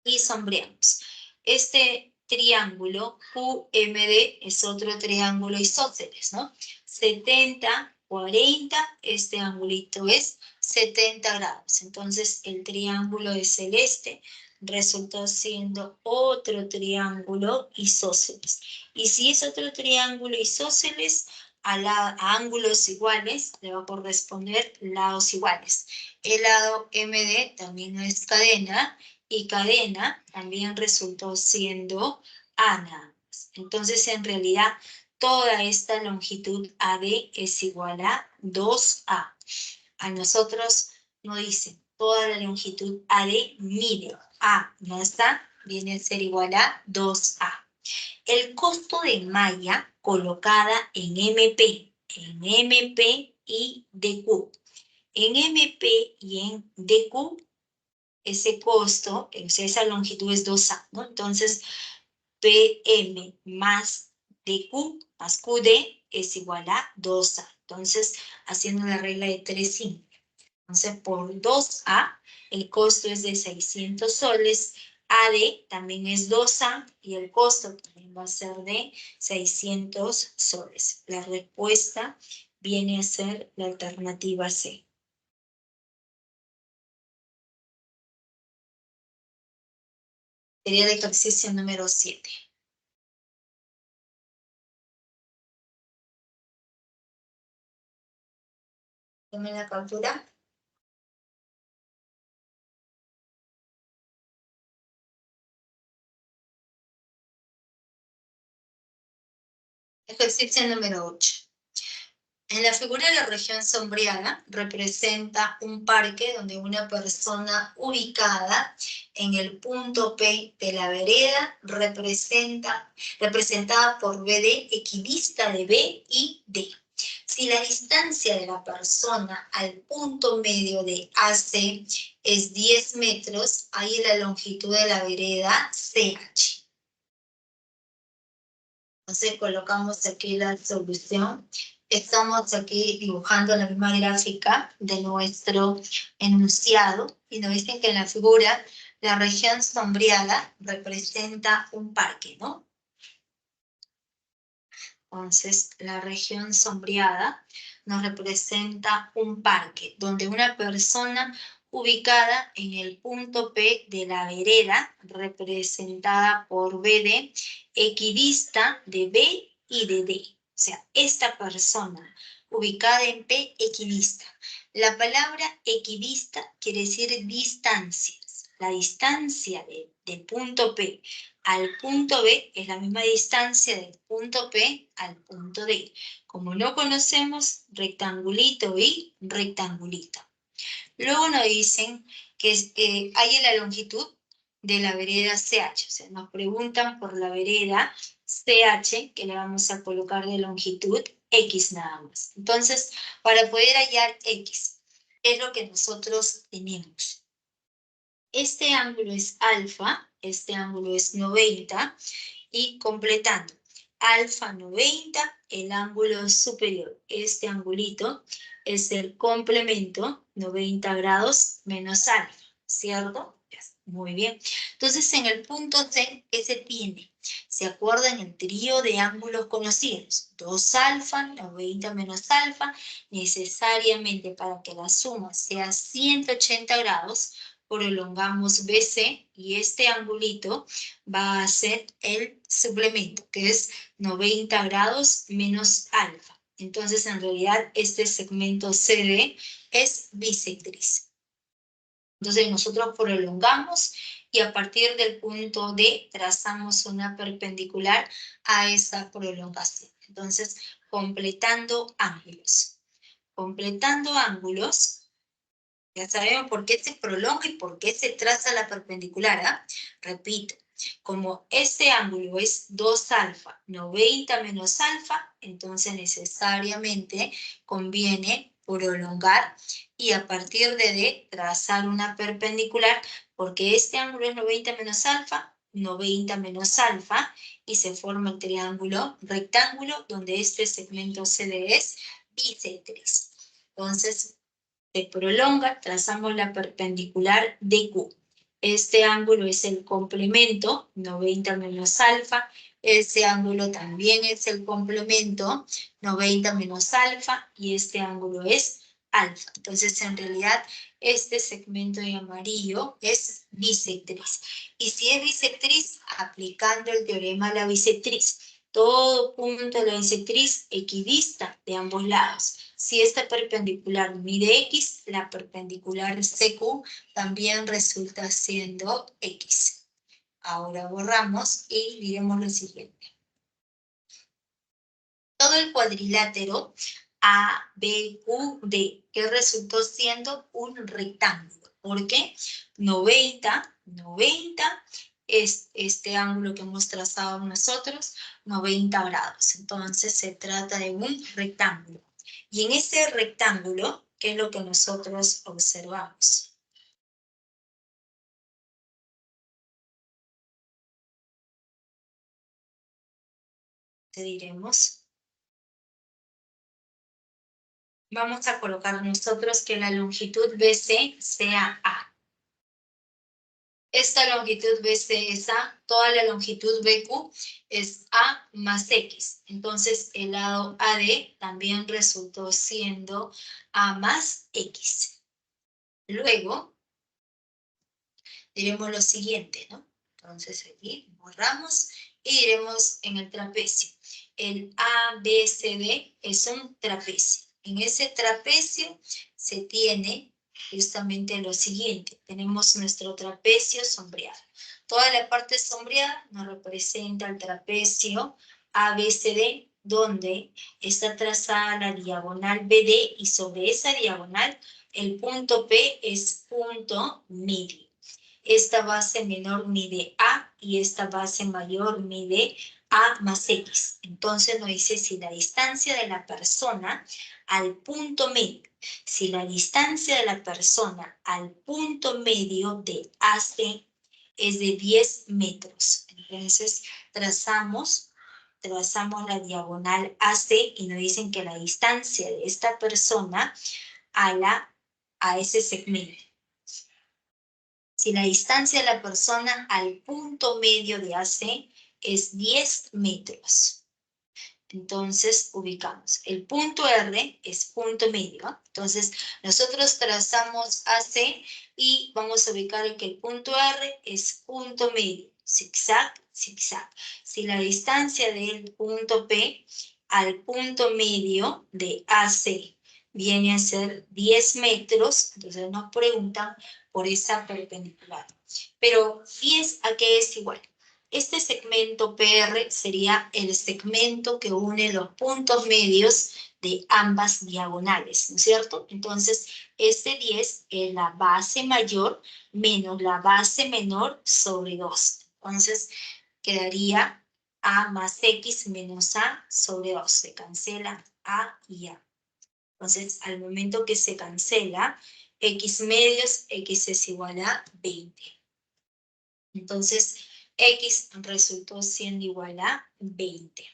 y sombreamos. Este triángulo QMD es otro triángulo isósceles, ¿no? 70, 40, este angulito es 70 grados. Entonces, el triángulo de celeste resultó siendo otro triángulo isósceles. Y si es otro triángulo isósceles, a ángulos iguales le va a corresponder lados iguales. El lado MD también es cadena, y cadena también resultó siendo ANA. Entonces, en realidad, toda esta longitud AD es igual a 2A. A nosotros nos dicen, toda la longitud AD mide A más A, viene a ser igual a 2A. El costo de malla colocada en MP y DQ. En MP y en DQ, ese costo, o sea, esa longitud es 2A, ¿no? Entonces, PM más DQ más QD es igual a 2A. Entonces, haciendo la regla de 3 simples. Entonces, por 2A, el costo es de 600 soles. AD también es 2A y el costo también va a ser de 600 soles. La respuesta viene a ser la alternativa C. Sería de ejercicio número 7. Tomen la captura. Ejercicio número 8. En la figura de la región sombreada representa un parque donde una persona ubicada en el punto P de la vereda representada por BD equidista de B y D. Si la distancia de la persona al punto medio de AC es 10 metros, ahí la longitud de la vereda CH. Entonces colocamos aquí la solución. Estamos aquí dibujando la misma gráfica de nuestro enunciado y nos dicen que en la figura la región sombreada representa un parque, ¿no? Entonces, la región sombreada nos representa un parque donde una persona ubicada en el punto P de la vereda, representada por BD, equidista de B y de D. O sea, esta persona ubicada en P equidista. La palabra equidista quiere decir distancias. La distancia del punto P al punto B es la misma distancia del punto P al punto D. Como no conocemos, rectangulito y rectangulito. Luego nos dicen que hay en la longitud de la vereda CH. O sea, nos preguntan por la vereda CH, que le vamos a colocar de longitud X nada más. Entonces, para poder hallar X, es lo que nosotros tenemos. Este ángulo es alfa, este ángulo es 90, y completando. Alfa 90, el ángulo superior. Este angulito es el complemento 90 grados menos alfa, ¿cierto? Muy bien. Entonces, en el punto C, ¿qué se tiene? ¿Se acuerdan el trío de ángulos conocidos? 2 alfa, 90 menos alfa. Necesariamente para que la suma sea 180 grados, prolongamos BC y este angulito va a ser el suplemento, que es 90 grados menos alfa. Entonces, en realidad, este segmento CD es bisectriz. Entonces, nosotros prolongamos y a partir del punto D trazamos una perpendicular a esa prolongación. Entonces, completando ángulos. Completando ángulos, ya sabemos por qué se prolonga y por qué se traza la perpendicular, ¿ah? Repito, como este ángulo es 2 alfa, 90 menos alfa, entonces necesariamente conviene prolongar y a partir de D trazar una perpendicular, porque este ángulo es 90 menos alfa, 90 menos alfa, y se forma el triángulo rectángulo, donde este segmento CD es bisectriz. Entonces, se prolonga, trazamos la perpendicular DQ. Este ángulo es el complemento, 90 menos alfa. Este ángulo también es el complemento, 90 menos alfa. Y este ángulo es alfa. Entonces, en realidad, este segmento de amarillo es bisectriz. Y si es bisectriz, aplicando el teorema de la bisectriz. Todo punto de la bisectriz equidista de ambos lados. Si esta perpendicular mide X, la perpendicular CQ también resulta siendo X. Ahora borramos y diremos lo siguiente. Todo el cuadrilátero ABQD, que resultó siendo un rectángulo. ¿Por qué? 90, 90 es este ángulo que hemos trazado nosotros, 90 grados. Entonces se trata de un rectángulo. Y en ese rectángulo, ¿qué es lo que nosotros observamos? Te diremos. Vamos a colocar nosotros que la longitud BC sea A. Esta longitud BC es A, toda la longitud BQ es A más X. Entonces, el lado AD también resultó siendo A más X. Luego, diremos lo siguiente, ¿no? Entonces, aquí borramos y diremos en el trapecio. El ABCD es un trapecio. En ese trapecio se tiene justamente lo siguiente. Tenemos nuestro trapecio sombreado. Toda la parte sombreada nos representa el trapecio ABCD, donde está trazada la diagonal BD y sobre esa diagonal el punto P es punto medio. Esta base menor mide A y esta base mayor mide A más X. Entonces nos dice si la distancia de la persona al punto medio, si la distancia de la persona al punto medio de AC es de 10 metros. Entonces trazamos la diagonal AC y nos dicen que la distancia de esta persona a ese segmento. Si la distancia de la persona al punto medio de AC es 10 metros. Entonces, ubicamos. El punto R es punto medio. Entonces, nosotros trazamos AC y vamos a ubicar que el punto R es punto medio. Zigzag, zigzag. Si la distancia del punto P al punto medio de AC viene a ser 10 metros, entonces nos preguntan por esa perpendicular. Pero 10 ¿a qué es igual? Este segmento PR sería el segmento que une los puntos medios de ambas diagonales, ¿no es cierto? Entonces, este 10 es la base mayor menos la base menor sobre 2. Entonces, quedaría A más X menos A sobre 2. Se cancela A y A. Entonces, al momento que se cancela, X medios, X es igual a 20. Entonces, X resultó siendo igual a 20.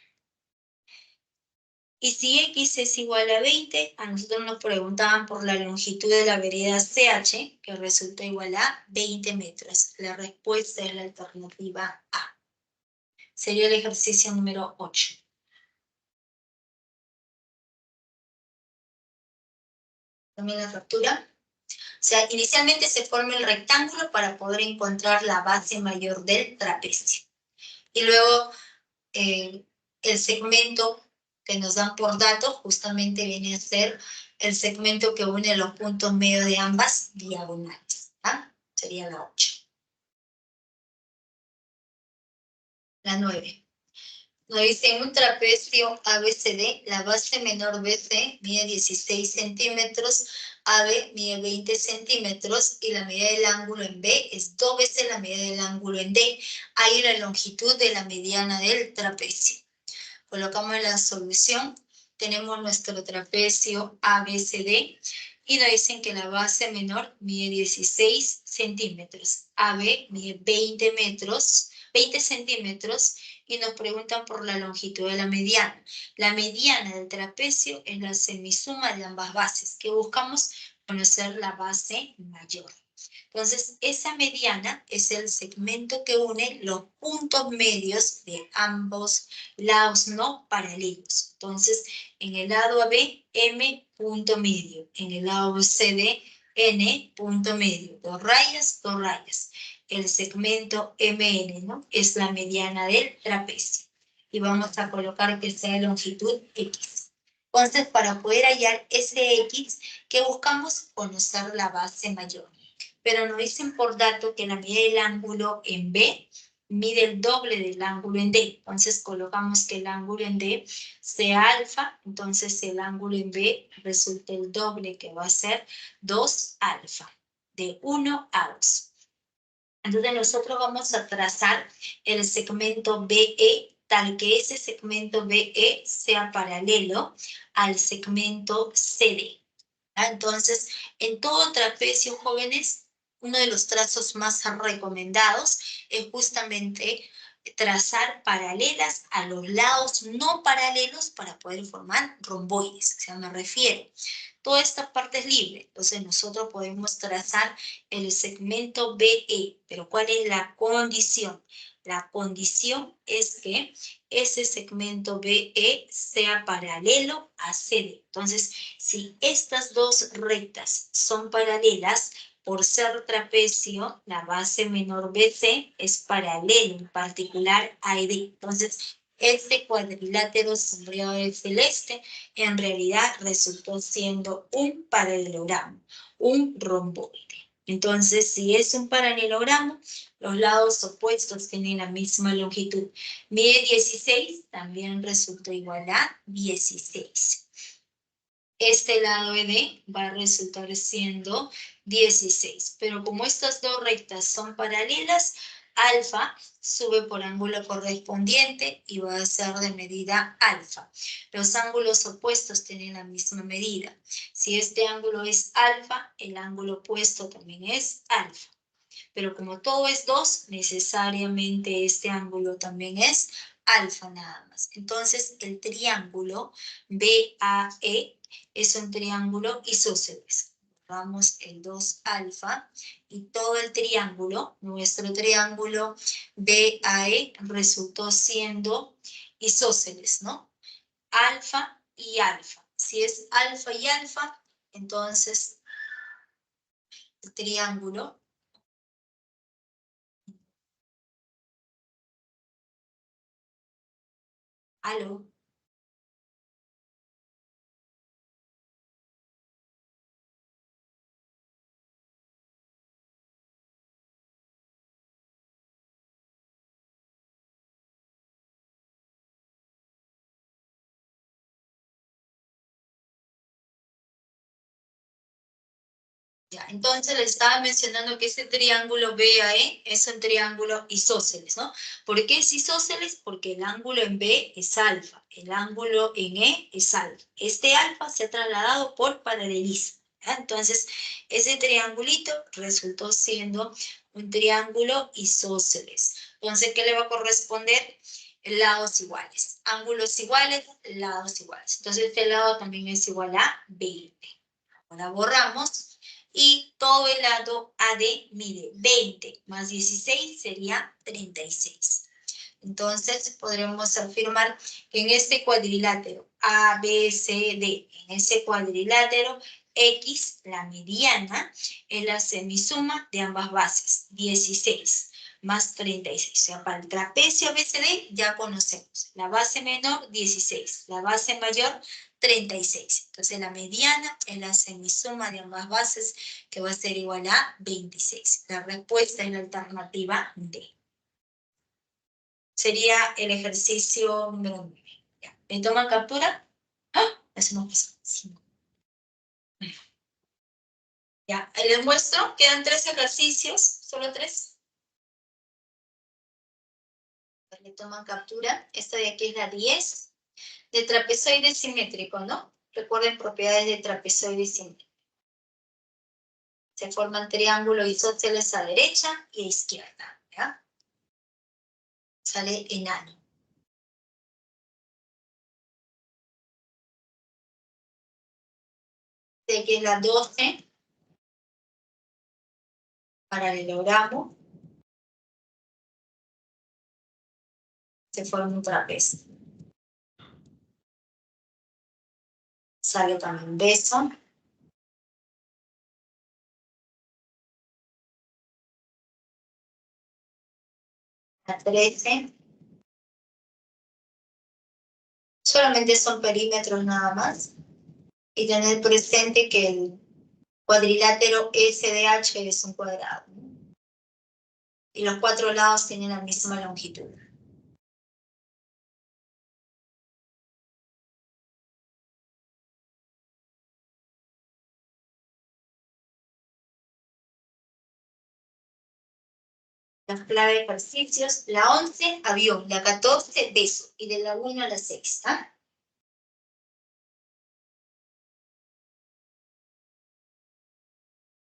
Y si X es igual a 20, a nosotros nos preguntaban por la longitud de la vereda CH, que resultó igual a 20 metros. La respuesta es la alternativa A. Sería el ejercicio número 8. También la factura. O sea, inicialmente se forma el rectángulo para poder encontrar la base mayor del trapecio. Y luego el segmento que nos dan por datos justamente viene a ser el segmento que une los puntos medios de ambas diagonales. ¿Ah? Sería la 8. La 9. Nos dice en un trapecio ABCD, la base menor BC mide 16 centímetros, AB mide 20 centímetros y la medida del ángulo en B es 2 veces la medida del ángulo en D. Hay la longitud de la mediana del trapecio. Colocamos la solución, tenemos nuestro trapecio ABCD y nos dicen que la base menor mide 16 centímetros, AB mide 20 centímetros y nos preguntan por la longitud de la mediana. La mediana del trapecio es la semisuma de ambas bases, que buscamos conocer la base mayor. Entonces, esa mediana es el segmento que une los puntos medios de ambos lados no paralelos. Entonces, en el lado AB, M punto medio. En el lado CD, N punto medio. 2 rayas, 2 rayas. El segmento MN, ¿no? Es la mediana del trapecio. Y vamos a colocar que sea de longitud X. Entonces, para poder hallar ese X, ¿qué buscamos? Conocer la base mayor. Pero nos dicen por dato que la medida del ángulo en B mide el doble del ángulo en D. Entonces colocamos que el ángulo en D sea alfa, entonces el ángulo en B resulta el doble, que va a ser 2 alfa, de 1 a 2. Entonces nosotros vamos a trazar el segmento BE, tal que ese segmento BE sea paralelo al segmento CD. Entonces, en todo trapecio, jóvenes, uno de los trazos más recomendados es justamente trazar paralelas a los lados no paralelos para poder formar romboides. O sea, me refiero, toda esta parte es libre, entonces nosotros podemos trazar el segmento BE, pero ¿cuál es la condición? La condición es que ese segmento BE sea paralelo a CD. Entonces, si estas dos rectas son paralelas, por ser trapecio, la base menor BC es paralelo en particular a ED. Entonces, este cuadrilátero sombreado de celeste en realidad resultó siendo un paralelogramo, un romboide. Entonces, si es un paralelogramo, los lados opuestos tienen la misma longitud. Mide 16, también resultó igual a 16. Este lado ED va a resultar siendo 16. Pero como estas dos rectas son paralelas, alfa sube por ángulo correspondiente y va a ser de medida alfa. Los ángulos opuestos tienen la misma medida. Si este ángulo es alfa, el ángulo opuesto también es alfa. Pero como todo es 2, necesariamente este ángulo también es alfa nada más. Entonces, el triángulo BAE es un triángulo isósceles. Vamos el 2 alfa y todo el triángulo, nuestro triángulo BAE resultó siendo isósceles, ¿no? Alfa y alfa. Si es alfa y alfa, entonces el triángulo ¿aló? Ya, entonces les estaba mencionando que este triángulo BAE es un triángulo isósceles, ¿no? ¿Por qué es isósceles? Porque el ángulo en B es alfa, el ángulo en E es alfa. Este alfa se ha trasladado por paralelismo, ¿ya? Entonces, ese triangulito resultó siendo un triángulo isósceles. Entonces, ¿qué le va a corresponder? Lados iguales. Ángulos iguales, lados iguales. Entonces, este lado también es igual a 20. Ahora borramos. Y todo el lado AD mide 20 más 16 sería 36. Entonces podremos afirmar que en este cuadrilátero ABCD, en ese cuadrilátero X, la mediana, es la semisuma de ambas bases, 16 más 36. O sea, para el trapecio ABCD ya conocemos. La base menor, 16. La base mayor, 36. Entonces la mediana es la semisuma de ambas bases, que va a ser igual a 26. La respuesta es la alternativa D. Sería el ejercicio número 9. Ya. ¿Me toman captura? ¡Ah! Eso no pasa. 5. Ya, les muestro. Quedan 3 ejercicios. ¿Solo 3? Le toman captura. Esta de aquí es la 10. De trapezoide simétrico, ¿no? Recuerden propiedades de trapezoide simétrico. Se forman triángulos isósceles a derecha y a izquierda, ¿ya? Sale enano. De que es la 12. Paralelogramo. Se forma un trapecio. Sale también beso. La 13. Solamente son perímetros nada más. Y tener presente que el cuadrilátero SDH es un cuadrado. Y los 4 lados tienen la misma longitud. Las claves de ejercicios, la 11, avión, la 14, beso, y de la 1 a la 6, ¿ah?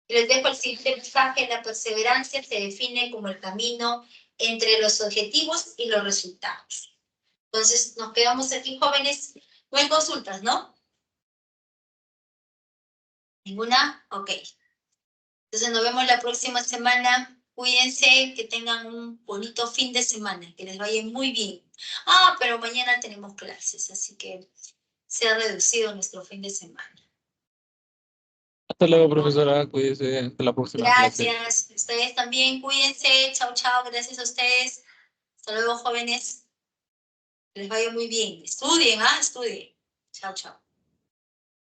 Y les dejo el siguiente mensaje: la perseverancia se define como el camino entre los objetivos y los resultados. Entonces, nos quedamos aquí, jóvenes. No hay consultas, ¿no? ¿Ninguna? Ok. Entonces, nos vemos la próxima semana. Cuídense, que tengan un bonito fin de semana, que les vaya muy bien. Ah, pero mañana tenemos clases, así que se ha reducido nuestro fin de semana. Hasta luego, profesora. Cuídese. Hasta la próxima clase. Gracias. Ustedes también, cuídense. Chao, chao. Gracias a ustedes. Hasta luego, jóvenes. Que les vaya muy bien. Estudien, ¿ah? Estudien. Chao, chao.